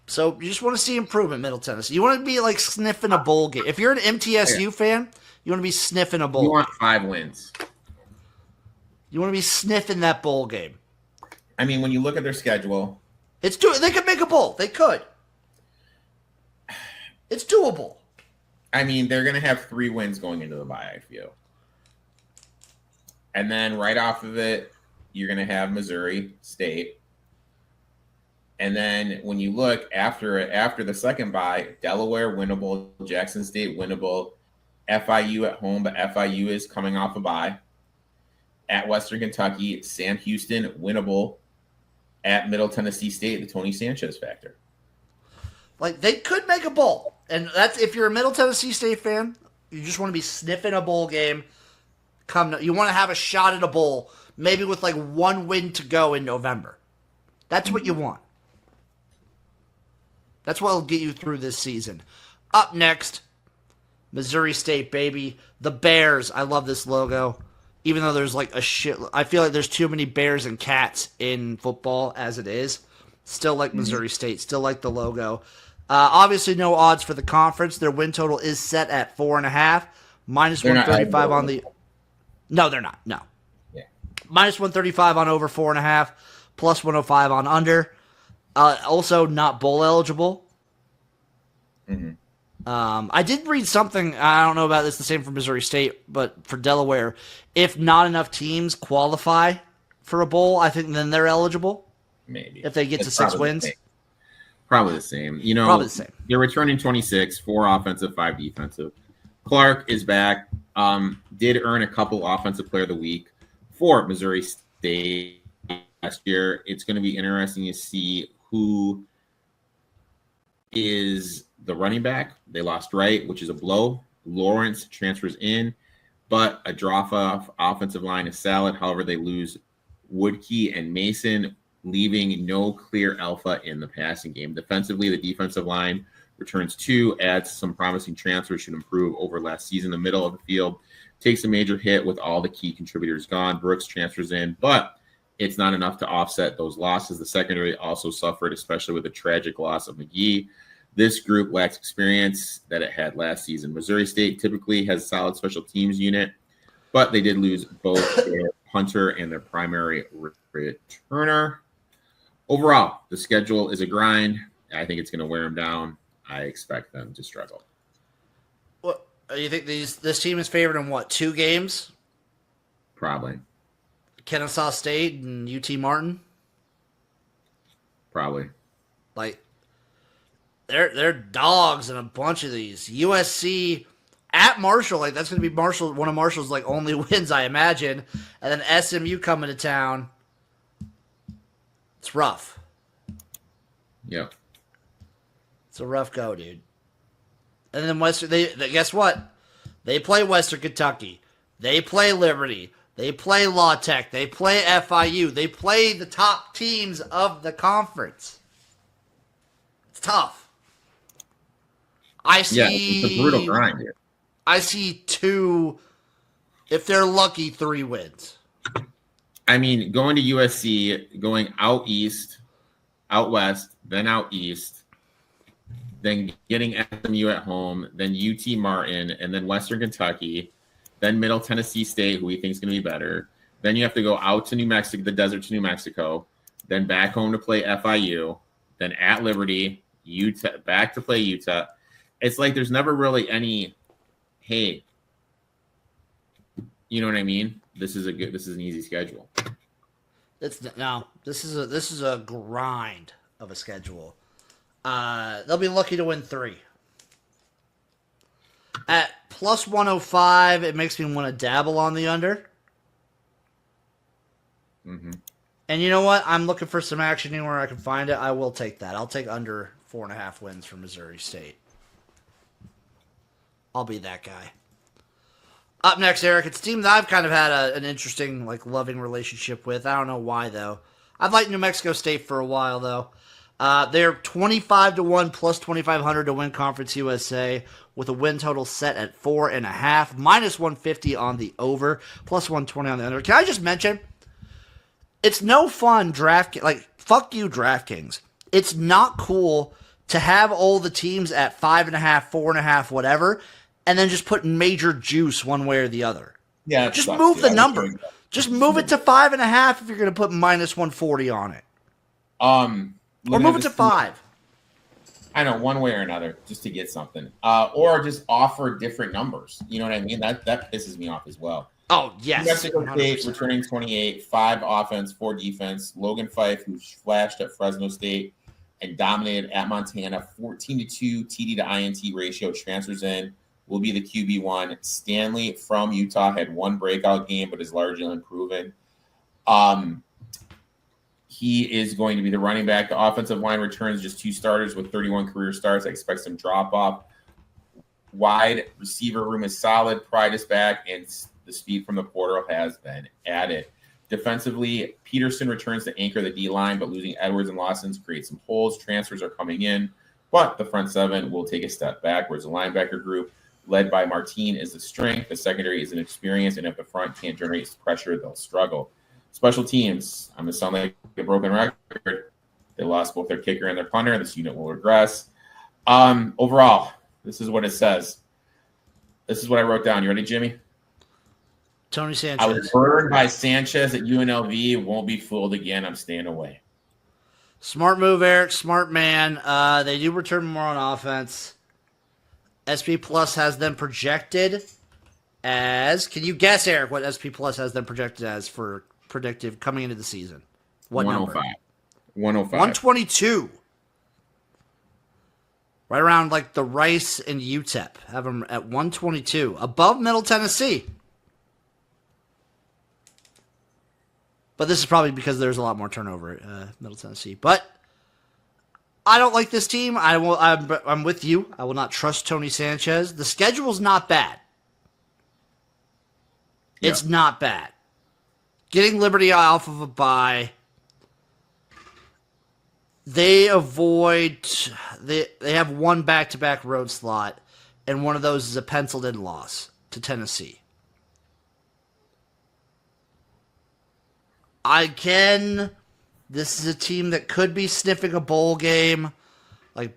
So you just want to see improvement, Middle Tennessee. You want to be like sniffing a bowl game. If you're an MTSU fan, you want to be sniffing a bowl. You want 5 wins. You want to be sniffing that bowl game. I mean, when you look at their schedule, They could make a bowl. They could. It's doable. I mean, they're going to have 3 wins going into the bye, I feel. And then right off of it, you're going to have Missouri State. And then when you look after the second bye, Delaware winnable, Jackson State winnable, FIU at home, but FIU is coming off a bye. At Western Kentucky, Sam Houston winnable. At Middle Tennessee State, the Tony Sanchez factor. Like, they could make a bowl. And that's if you're a Middle Tennessee State fan, you just want to be sniffing a bowl game. You want to have a shot at a bowl, maybe with like 1 win to go in November. That's what you want. That's what will get you through this season. Up next, Missouri State, baby. The Bears. I love this logo. Even though there's like a shit. I feel like there's too many bears and cats in football as it is. Still like Missouri State. Still like the logo. Obviously, no odds for the conference. Their win total is set at 4.5. Minus 135 on the. No, they're not. No. Yeah. Minus 135 on over 4.5. Plus 105 on under. Also, not bowl eligible. Mm-hmm. I did read something. I don't know about this. The same for Missouri State, but for Delaware, if not enough teams qualify for a bowl, I think then they're eligible. Maybe if they get to 6 wins. Probably the same. You know, probably the same. They're returning 26, 4 offensive, 5 defensive. Clark is back. Did earn a couple offensive player of the week for Missouri State last year. It's going to be interesting to see who is the running back. They lost Wright, which is a blow. Lawrence transfers in, but a drop-off offensive line is solid. However, they lose Woodkey and Mason, leaving no clear alpha in the passing game. Defensively, the defensive line returns 2, adds some promising transfers, should improve over last season. The middle of the field takes a major hit with all the key contributors gone. Brooks transfers in, but it's not enough to offset those losses. The secondary also suffered, especially with the tragic loss of McGee. This group lacks experience that it had last season. Missouri State typically has a solid special teams unit, but they did lose both their punter and their primary returner. Overall, the schedule is a grind. I think it's going to wear them down. I expect them to struggle. What you think? This team is favored in what? 2 games? Probably. Kennesaw State and UT Martin. Probably. Like they're dogs in a bunch of these. USC at Marshall, like that's going to be one of Marshall's like only wins, I imagine. And then SMU coming to town. It's rough. Yep. It's a rough go, dude. And then Western, they guess what? They play Western Kentucky. They play Liberty. They play La Tech. They play FIU. They play the top teams of the conference. It's tough. It's a brutal grind here. I see 2, if they're lucky, 3 wins. I mean, going to USC, going out east, out west, then out east, then getting SMU at home, then UT Martin, and then Western Kentucky, then Middle Tennessee State, who we think is going to be better. Then you have to go out to New Mexico, the desert to New Mexico, then back home to play FIU, then at Liberty, Utah, back to play Utah. It's like there's never really any, hey, you know what I mean? This is an easy schedule. This is a grind of a schedule. They'll be lucky to win 3. At plus 105, it makes me want to dabble on the under. Mm-hmm. And you know what? I'm looking for some action anywhere I can find it. I will take that. I'll take under 4.5 wins for Missouri State. I'll be that guy. Up next, Eric, it's a team that I've kind of had an interesting, loving relationship with. I don't know why, though. I've liked New Mexico State for a while, though. They're 25-1 plus 2,500 to win Conference USA with a win total set at 4.5, minus 150 on the over, plus 120 on the under. Can I just mention, it's no fun fuck you, DraftKings. It's not cool to have all the teams at 5.5, 4.5, whatever, and then just put major juice one way or the other. Yeah, just move the number. Just move it to 5.5 if you're going to put minus 140 on it. Or move it to 5. I know, one way or another, just to get something. Or just offer different numbers. You know what I mean? That pisses me off as well. Oh, yes. New Mexico State 100%. returning 28, 5 offense, 4 defense. Logan Fife, who flashed at Fresno State and dominated at Montana, 14-2 TD to INT ratio, transfers in, will be the QB1. Stanley from Utah had one breakout game, but is largely unproven. He is going to be the running back. The offensive line returns just 2 starters with 31 career starts. I expect some drop off. Wide receiver room is solid. Pride is back, and the speed from the portal has been added. Defensively, Peterson returns to anchor the D-line, but losing Edwards and Lawson creates some holes. Transfers are coming in, but the front 7 will take a step backwards. The linebacker group, led by Martin, is the strength. The secondary is an experience, and if the front can't generate pressure, they'll struggle. Special teams, I'm going to sound like a broken record. They lost both their kicker and their punter. This unit will regress. Overall, this is what it says. This is what I wrote down. You ready, Jimmy? Tony Sanchez. I was burned by Sanchez at UNLV. Won't be fooled again. I'm staying away. Smart move, Eric. Smart man. They do return more on offense. SP Plus has them projected as... Can you guess, Eric, what SP Plus has them projected as for predictive coming into the season? What 105. number? 105. 122. Right around the Rice and UTEP. Have them at 122. Above Middle Tennessee. But this is probably because there's a lot more turnover at Middle Tennessee. But I don't like this team. I'm with you. I will not trust Tony Sanchez. The schedule's not bad. It's not bad. Getting Liberty off of a bye. They have one back-to-back road slot, and one of those is a penciled-in loss to Tennessee. This is a team that could be sniffing a bowl game.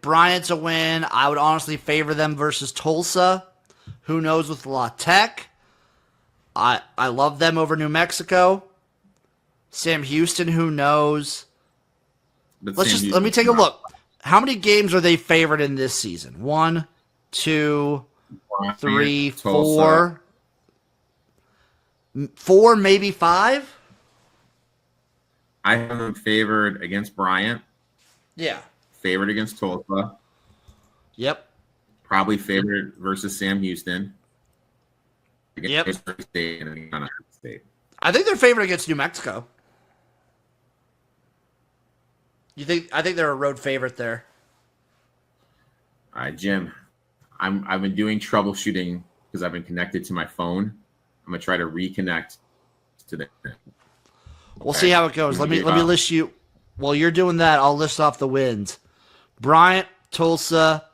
Bryant's a win. I would honestly favor them versus Tulsa. Who knows with La Tech? I love them over New Mexico. Sam Houston, who knows? Let me take a look. How many games are they favored in this season? 1, 2, 3, 4. 4, maybe 5? I have them favored against Bryant. Yeah. Favored against Tulsa. Yep. Probably favored versus Sam Houston. Yep. State and State. I think they're favored against New Mexico. I think they're a road favorite there. All right, Jim. I've been doing troubleshooting because I've been connected to my phone. I'm gonna try to reconnect to the. We'll see how it goes. Let me list you. While you're doing that, I'll list off the wins. Bryant, Tulsa,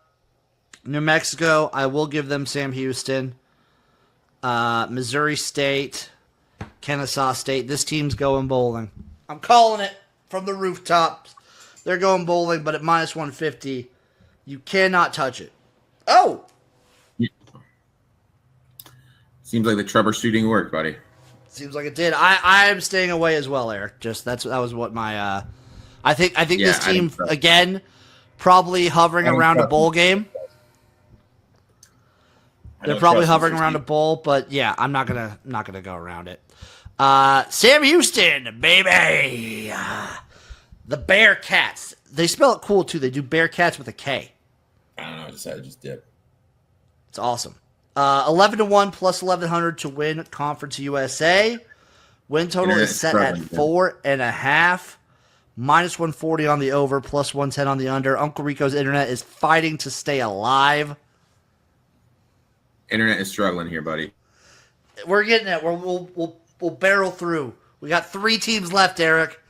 New Mexico. I will give them Sam Houston. Missouri State, Kennesaw State. This team's going bowling. I'm calling it from the rooftops. They're going bowling, but at minus 150, you cannot touch it. Oh! Yeah. Seems like the troubleshooting worked, buddy. Seems like it did. I am staying away as well, Eric. That was what my I think this team again Probably hovering around a bowl game. They're probably hovering around a bowl, but yeah, I'm not gonna go around it. Sam Houston, baby. The Bearcats. They spell it cool too. They do Bearcats with a K. I don't know. I decided to just dip. It's awesome. 11-1 plus 1100 to win Conference USA. Win total is set at 4.5. Minus 140 on the over, plus 110 on the under. Uncle Rico's internet is fighting to stay alive. Internet is struggling here, buddy. We're getting it. We'll barrel through. We got 3 teams left, Eric.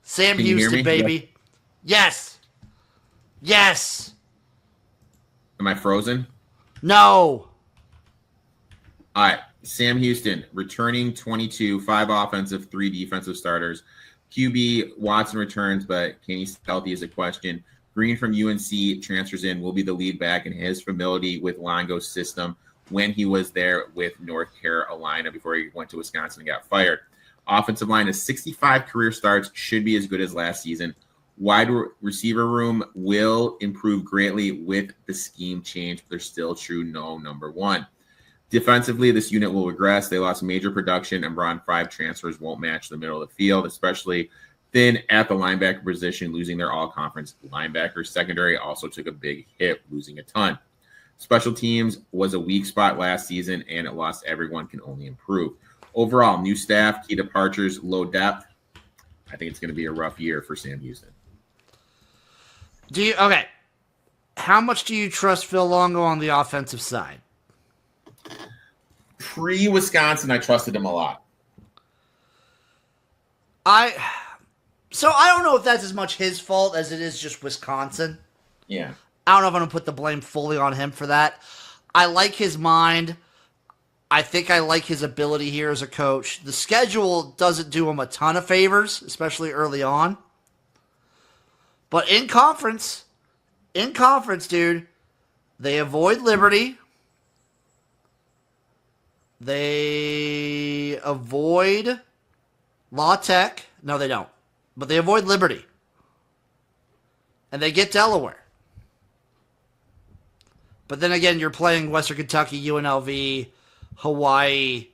Sam Can you hear Houston, me? baby. Yes. Yes. Am I frozen? No. All right. Sam Houston, returning 22, 5 offensive, 3 defensive starters. QB Watson returns, but can he stay healthy is a question. Green from UNC transfers in, will be the lead back, and his familiarity with Longo's system when he was there with North Carolina before he went to Wisconsin and got fired. Offensive line is 65 career starts, should be as good as last season. Wide receiver room will improve greatly with the scheme change, but they're still true no number one. Defensively, this unit will regress. They lost major production, and brought in 5 transfers won't match the middle of the field, especially thin at the linebacker position, losing their all-conference linebackers. Secondary also took a big hit, losing a ton. Special teams was a weak spot last season, and it lost everyone, can only improve. Overall, new staff, key departures, low depth. I think it's going to be a rough year for Sam Houston. Okay. How much do you trust Phil Longo on the offensive side? Pre-Wisconsin, I trusted him a lot. I don't know if that's as much his fault as it is just Wisconsin. Yeah. I don't know if I'm going to put the blame fully on him for that. I like his mind. I think I like his ability here as a coach. The schedule doesn't do him a ton of favors, especially early on. But in conference, dude, they avoid Liberty. They avoid La Tech. No, they don't. But they avoid Liberty. And they get Delaware. But then again, you're playing Western Kentucky, UNLV, Hawaii,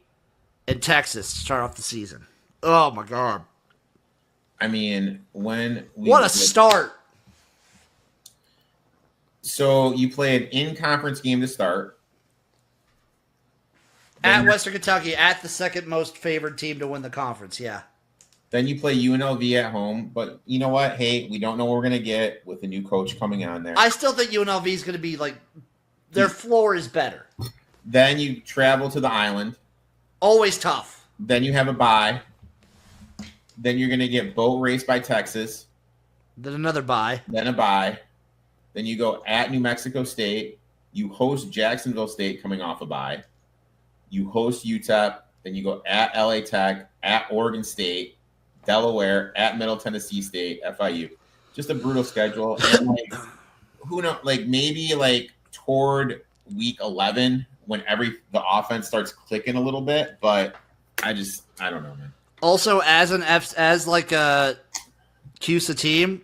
and Texas to start off the season. Oh, my God. I mean, what a start. So you play an in-conference game to start. At Western Kentucky, at the second most favored team to win the conference, yeah. Then you play UNLV at home. But you know what? Hey, we don't know what we're going to get with the new coach coming on there. I still think UNLV is going to be like, their floor is better. Then you travel to the island. Always tough. Then you have a bye. Then you're going to get boat raced by Texas. Then another bye. Then a bye. Then you go at New Mexico State. You host Jacksonville State coming off a bye. You host UTEP. Then you go at LA Tech, at Oregon State, Delaware, at Middle Tennessee State, FIU. Just a brutal schedule. And like, who knows? Like maybe like toward week 11 when the offense starts clicking a little bit. But I don't know, man. Also, as like a CUSA team,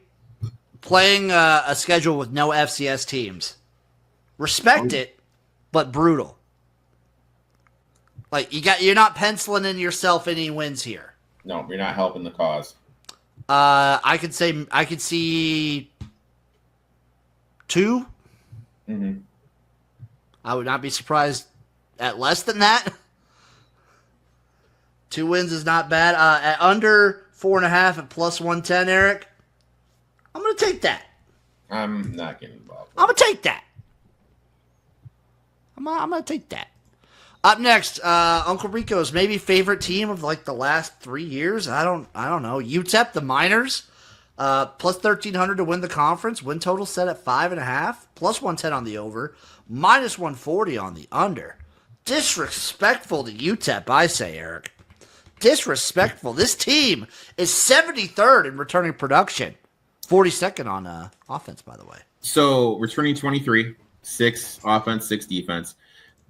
playing a schedule with no FCS teams, respect it, but brutal. Like you're not penciling in yourself any wins here. No, you're not helping the cause. I could see 2. Mm-hmm. I would not be surprised at less than that. 2 wins is not bad. At under 4.5 at plus 110, Eric, I'm going to take that. I'm not getting involved. I'm going to take that. I'm going to take that. Up next, Uncle Rico's maybe favorite team of like the last 3 years. I don't know. UTEP, the Miners, plus 1,300 to win the conference. Win total set at 5.5, plus 110 on the over, minus 140 on the under. Disrespectful to UTEP, I say, Eric. Disrespectful. This team is 73rd in returning production, 42nd on offense, by the way. So returning 23, 6 offense, 6 defense.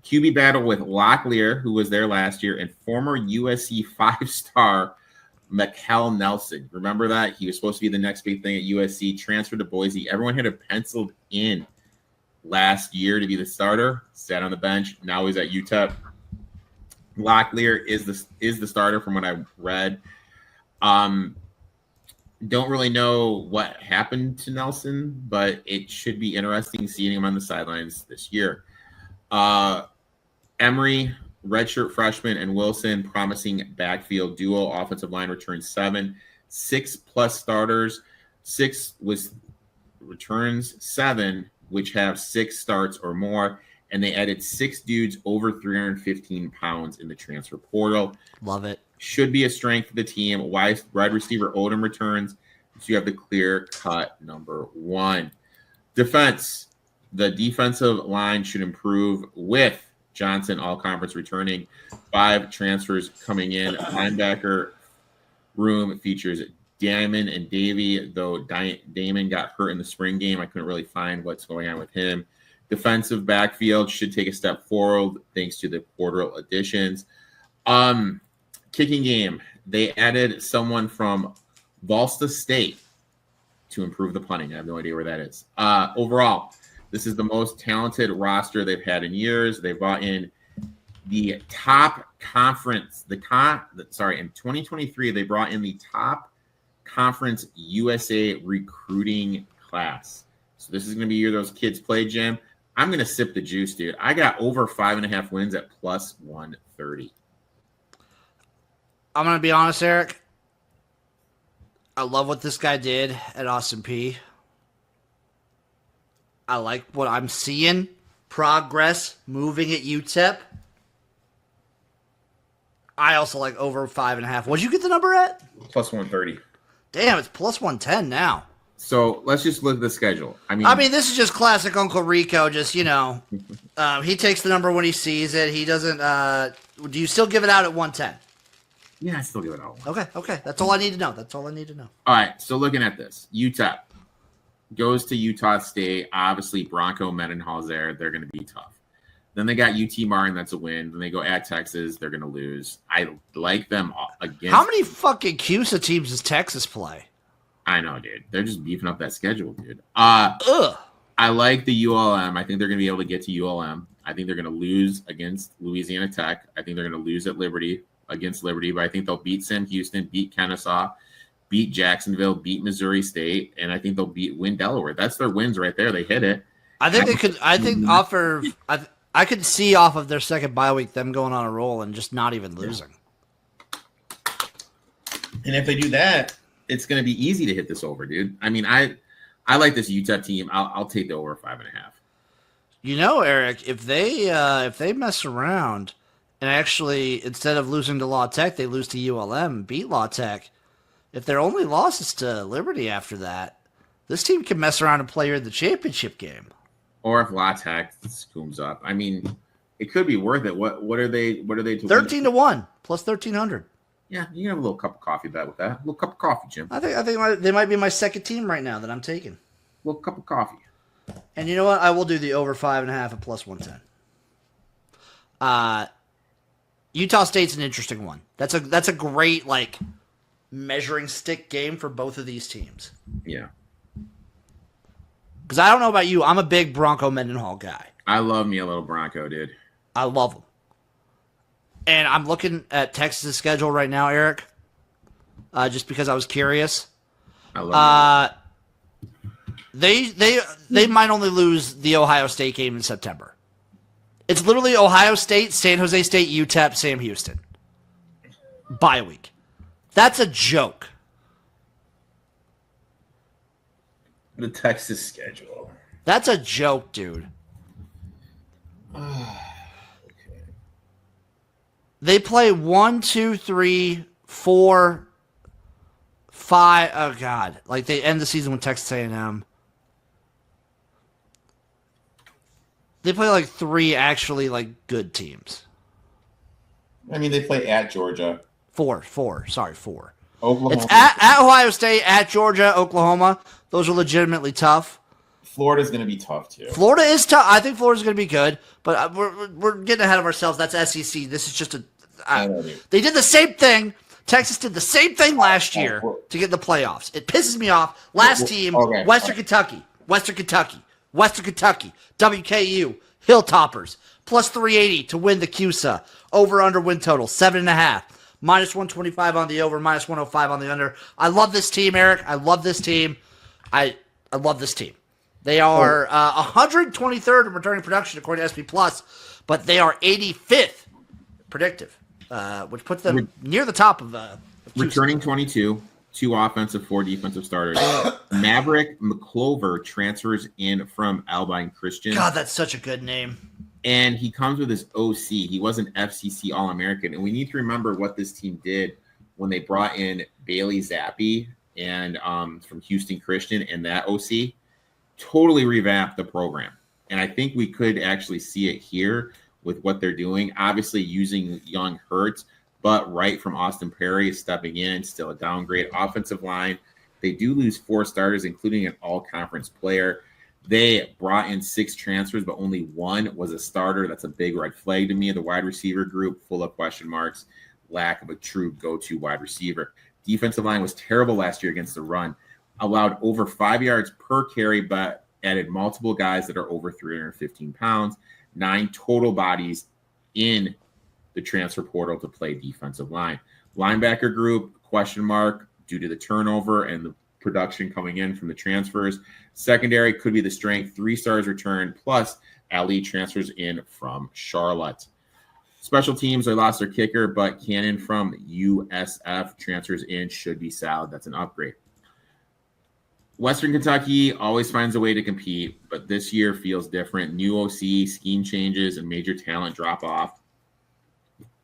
QB battle with Locklear, who was there last year, and former USC 5-star Mikel Nelson. Remember that? He was supposed to be the next big thing at USC, transferred to Boise. Everyone had it penciled in last year to be the starter, sat on the bench. Now he's at UTEP. Locklear is the starter from what I read. Don't really know what happened to Nelson, but it should be interesting seeing him on the sidelines this year. Emery, redshirt freshman, and Wilson, promising backfield duo. Offensive line returns 7, 6+ starters. 6 was returns 7, which have 6 starts or more. And they added 6 dudes over 315 pounds in the transfer portal. Love it. Should be a strength of the team. Wide receiver Odom returns. So you have the clear-cut number 1. Defense. The defensive line should improve with Johnson, all-conference returning. 5 transfers coming in. Linebacker room features Damon and Davey, though Damon got hurt in the spring game. I couldn't really find what's going on with him. Defensive backfield should take a step forward thanks to the portal additions. Kicking game. They added someone from Volsta State to improve the punting. I have no idea where that is. Overall, this is the most talented roster they've had in years. They brought in the top conference. In 2023, they brought in the top conference USA recruiting class. So this is going to be year those kids play, Jim. I'm going to sip the juice, dude. I got over 5.5 wins at plus 130. I'm going to be honest, Eric. I love what this guy did at Austin P. I like what I'm seeing. Progress, moving at UTEP. I also like over 5.5. What'd you get the number at? Plus 130. Damn, it's plus 110 now. So let's just look at the schedule. I mean, this is just classic Uncle Rico. Just, he takes the number when he sees it. He doesn't. Do you still give it out at 110? Yeah, I still give it out. Okay. That's all I need to know. All right, so looking at this, UTEP goes to Utah State. Obviously, Bronco Mendenhall's there. They're going to be tough. Then they got UT Martin. That's a win. Then they go at Texas. They're going to lose. I like them against. How many fucking CUSA teams does Texas play? I know, dude. They're just beefing up that schedule, dude. I like the ULM. I think they're going to be able to get to ULM. I think they're going to lose against Louisiana Tech. I think they're going to lose at against Liberty, but I think they'll beat Sam Houston, beat Kennesaw, beat Jacksonville, beat Missouri State, and I think they'll win Delaware. That's their wins right there. They hit it. I think they could. I think I could see off of their second bye week them going on a roll and just not even losing. And if they do that, it's going to be easy to hit this over, dude. I mean, I like this UTEP team. I'll take the over 5.5. Eric, if they mess around and actually, instead of losing to La Tech, they lose to ULM, beat La Tech. If their only loss is to Liberty after that, this team can mess around and play in the championship game. Or if La Tech scooms up, I mean, it could be worth it. What are they? What are they? 13-1 plus 1,300. Yeah, you can have a little cup of coffee bet with that. A little cup of coffee, Jim. I think they might be my second team right now that I'm taking. A little cup of coffee. And you know what? I will do the over 5.5 at plus 110. Utah State's an interesting one. That's a great measuring stick game for both of these teams. Yeah. Because I don't know about you, I'm a big Bronco Mendenhall guy. I love me a little Bronco, dude. I love him. And I'm looking at Texas' schedule right now, Eric, just because I was curious. I love They might only lose the Ohio State game in September. It's literally Ohio State, San Jose State, UTEP, Sam Houston. Bye week. That's a joke. the Texas schedule. That's a joke, dude. They play 1, 2, 3, 4, 5. Oh God! Like they end the season with Texas A&M. They play like 3 actually like good teams. I mean, they play at Georgia. 4. Sorry, 4. Oklahoma. It's at Ohio State, at Georgia, Oklahoma. Those are legitimately tough. Florida's going to be tough too. Florida is tough. I think Florida's going to be good, but we're getting ahead of ourselves. That's SEC. This is just a. They did the same thing Texas did the same thing last year to get in the playoffs. It pisses me off. Last team, Okay. Western Kentucky, WKU, Hilltoppers, plus 380 to win the CUSA. Over/under win total 7.5. Minus 125 on the over, minus 105 on the under. I love this team, Eric. I love this team. I love this team. They are 123rd in returning production according to SP Plus, but they are 85th predictive, which puts them near the top of Returning 22, 2 offensive, 4 defensive starters. Maverick McClover transfers in from Albine Christian. God, that's such a good name. And he comes with his OC. He was an FCC All-American. And we need to remember what this team did when they brought in Bailey Zappi and from Houston Christian and that OC. Totally revamped the program. And I think we could actually see it here with what they're doing. Obviously using young Hurts, but Wright from Austin Prairie is stepping in, still a downgrade. Offensive line, they do lose 4 starters, including an all-conference player. They brought in 6 transfers, but only 1 was a starter. That's a big red flag to me. The wide receiver group, full of question marks, lack of a true go-to wide receiver. Defensive line was terrible last year against the run. Allowed over 5 yards per carry, but added multiple guys that are over 315 pounds. 9 total bodies in the transfer portal to play defensive line. Linebacker group, question mark, due to the turnover and the production coming in from the transfers. Secondary could be the strength. 3 stars returned, plus Ali transfers in from Charlotte. Special teams, they lost their kicker, but Cannon from USF transfers in, should be solid. That's an upgrade. Western Kentucky always finds a way to compete, but this year feels different. New OC, scheme changes, and major talent drop off.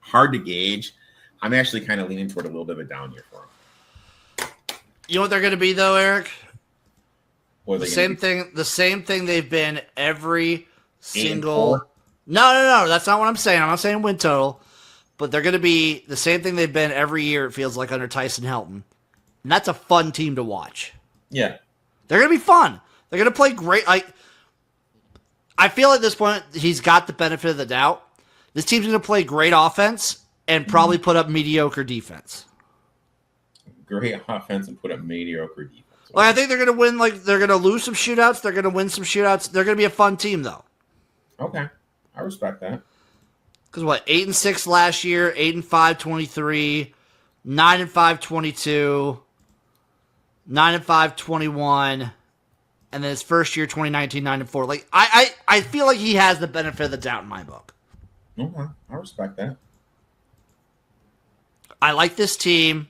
Hard to gauge. I'm actually kind of leaning toward a little bit of a down year for them. You know what they're going to be, though, Eric? The same thing they've been every single. No. That's not what I'm saying. I'm not saying win total, but they're going to be the same thing they've been every year. It feels like under Tyson Helton, and that's a fun team to watch. Yeah, they're going to be fun. They're going to play great. I feel at this point he's got the benefit of the doubt. This team's going to play great offense and probably put up mediocre defense. Great offense and put up mediocre defense. Like, I think they're going to win. Like, they're going to lose some shootouts. They're going to win some shootouts. They're going to be a fun team, though. Okay, I respect that. Because what, 8-6 last year, 8-5, 23, 9-5, 22, 9-5, 21, and then his first year, 2019, 9-4. Like, I feel like he has the benefit of the doubt in my book. Okay, I respect that. I like this team.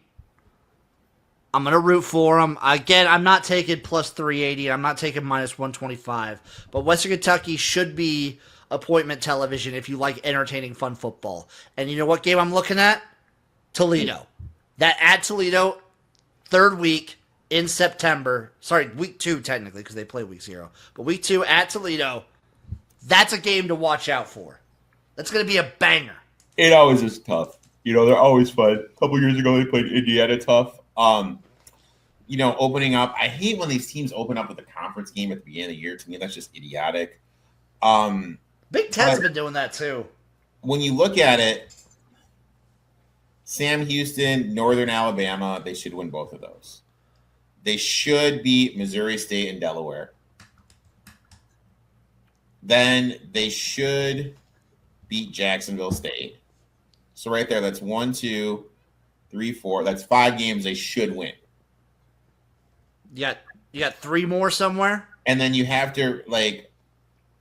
I'm going to root for them. Again, I'm not taking plus 380. I'm not taking minus 125. But Western Kentucky should be appointment television if you like entertaining, fun football. And you know what game I'm looking at? Toledo. That at Toledo, 3rd week in September. Sorry, week 2 technically because they play week 0. But week 2 at Toledo, that's a game to watch out for. That's going to be a banger. It always is tough. You know, they're always fun. A couple years ago, they played Indiana tough. Opening up, I hate when these teams open up with a conference game at the beginning of the year. To me, that's just idiotic. Big Ten's been doing that too. When you look at it, Sam Houston, Northern Alabama, they should win both of those. They should beat Missouri State and Delaware. Then they should beat Jacksonville State. So right there, that's 1, 2, 3, 4. That's 5 games they should win. You got 3 more somewhere? And then you have to,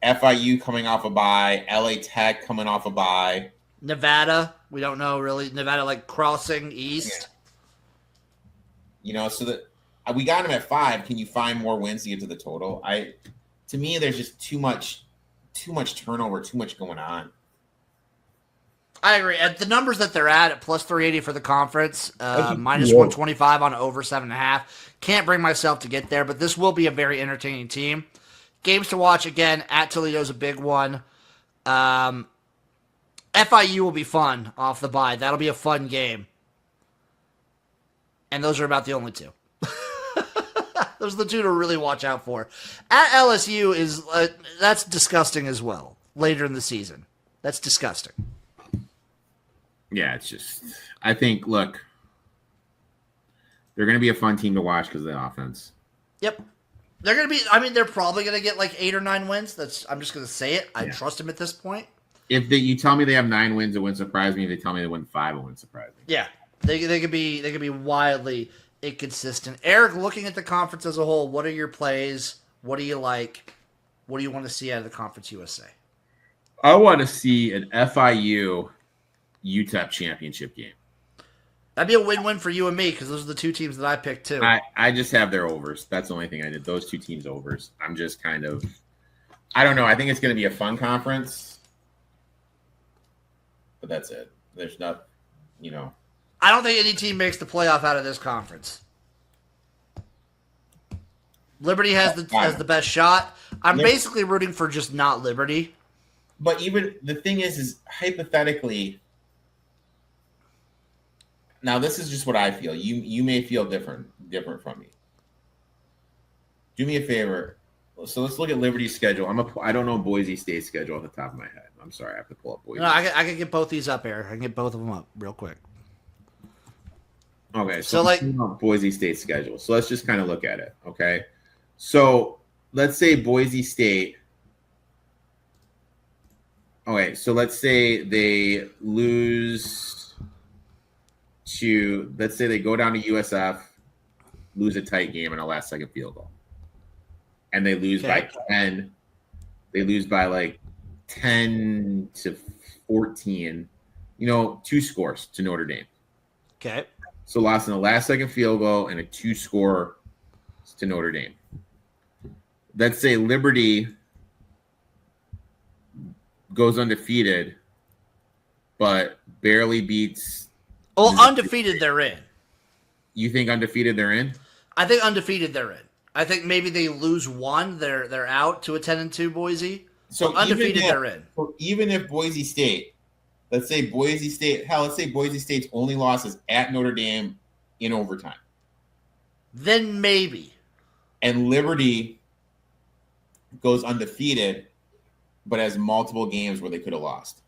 FIU coming off a bye, LA Tech coming off a bye. Nevada, we don't know really. Nevada, crossing east. Yeah. So that we got them at 5. Can you find more wins to get to the total? To me, there's just too much turnover, too much going on. I agree. At the numbers that they're at plus 380 for the conference, minus 125 on over 7.5. Can't bring myself to get there, but this will be a very entertaining team. Games to watch, again, at Toledo's a big one. FIU will be fun off the bye. That'll be a fun game. And those are about the only 2. Those are the 2 to really watch out for. At LSU is that's disgusting as well. Later in the season, that's disgusting. Yeah, it's just. I think. Look, They're going to be a fun team to watch because of the offense. Yep. They're going to be, I mean, they're probably going to get like 8 or 9 wins. I'm just going to say it. I trust them at this point. If you tell me they have 9 wins, it wouldn't surprise me. If they tell me they win 5, it wouldn't surprise me. Yeah. They could be wildly inconsistent. Eric, looking at the conference as a whole, what are your plays? What do you like? What do you want to see out of the Conference USA? I want to see an FIU UTEP championship game. That'd be a win-win for you and me because those are the 2 teams that I picked too. I just have their overs. That's the only thing I did. Those 2 teams overs. I'm just kind of, I don't know. I think it's going to be a fun conference, but that's it. There's not, I don't think any team makes the playoff out of this conference. Liberty has the best shot. I'm basically rooting for just not Liberty. But even the thing is hypothetically. Now this is just what I feel. You may feel different from me. Do me a favor. So let's look at Liberty's schedule. I don't know Boise State's schedule off the top of my head. I'm sorry, I have to pull up Boise. No, I can get both these up, Eric. I can get both of them up real quick. Okay, so like Boise State's schedule. So let's just kind of look at it. Okay, so let's say Boise State. Okay, so let's say they lose to. Let's say they go down to USF, lose a tight game and a last-second field goal, and they lose by 10. They lose by like 10 to 14. 2 scores to Notre Dame. Okay. So lost in a last-second field goal and a 2-score to Notre Dame. Let's say Liberty goes undefeated, but barely beats. Well, undefeated they're in. You think undefeated they're in? I think undefeated they're in. I think maybe they lose one, they're out to a 10-2 Boise. So undefeated they're in. Even if Boise State. Let's say Boise State's only loss is at Notre Dame in overtime. Then maybe. And Liberty goes undefeated, but has multiple games where they could have lost.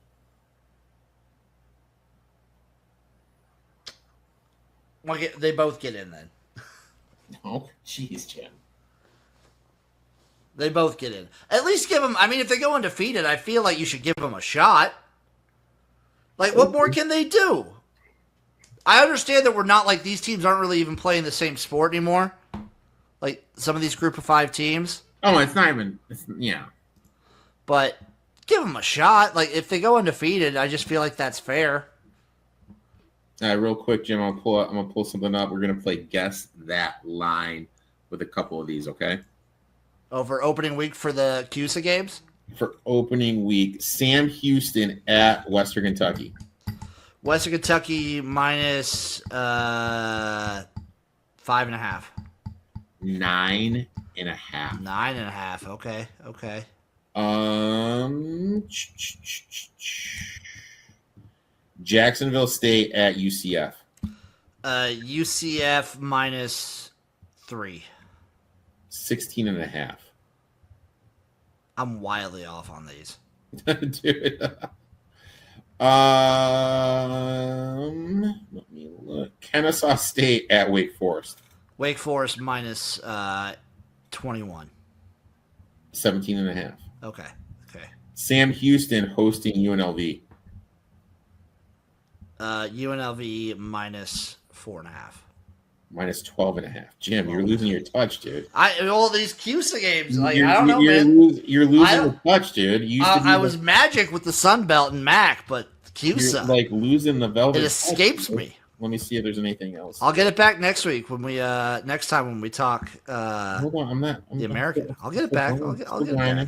Well, they both get in then. Oh, jeez, Jim. They both get in. At least give them, I mean, if they go undefeated, I feel like you should give them a shot. Like, what more can they do? I understand that we're not like these teams aren't really even playing the same sport anymore. Like some of these group of 5 teams. Oh, it's not even. Yeah. But give them a shot. Like if they go undefeated, I just feel like that's fair. Real quick, Jim, I'm gonna pull something up. We're gonna play Guess That Line with a couple of these, okay? Oh, for opening week for the CUSA games? For opening week, Sam Houston at Western Kentucky. Western Kentucky minus 5.5. 9.5. 9.5. Okay. Jacksonville State at UCF. UCF minus 3. 16.5. I'm wildly off on these. Dude. Let me look. Kennesaw State at Wake Forest. Wake Forest minus 21. 17.5. Okay. Sam Houston hosting UNLV. UNLV minus 4.5. Minus 12.5. Jim, you're losing your touch, dude. All these CUSA games, I don't know, man. You're losing your touch, dude. I was magic with the Sun Belt and MAC, but CUSA, you're like losing the velvet. It escapes me. Let me see if there's anything else. I'll get it back next week when we next time when we talk. Hold on, I'm American. I'll get it back. I'll get it back.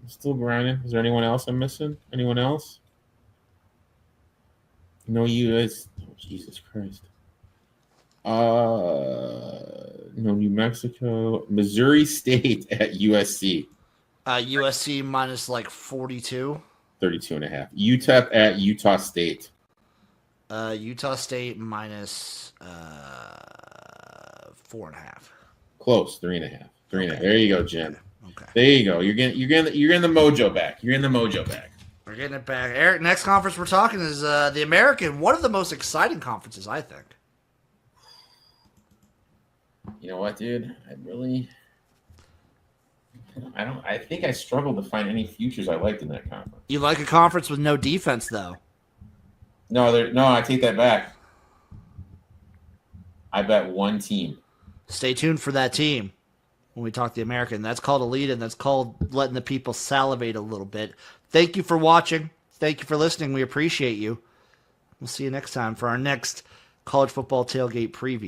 Still grinding. Is there anyone else I'm missing? Anyone else? No, you guys. Oh, Jesus Christ. No, New Mexico, Missouri State at USC. USC minus like 42. 32.5. UTEP at Utah State. Utah State minus 4.5. Close. 3.5. 3.5. Okay. There you go, Jim. Okay. There you go. You're getting the mojo back. You're in the mojo back. We're getting it back. Eric, next conference we're talking is the American. One of the most exciting conferences, I think. You know what, dude? I think I struggled to find any futures I liked in that conference. You like a conference with no defense, though. No, I take that back. I bet one team. Stay tuned for that team when we talk the American. That's called Elite, and that's called letting the people salivate a little bit. Thank you for watching. Thank you for listening. We appreciate you. We'll see you next time for our next College Football Tailgate preview.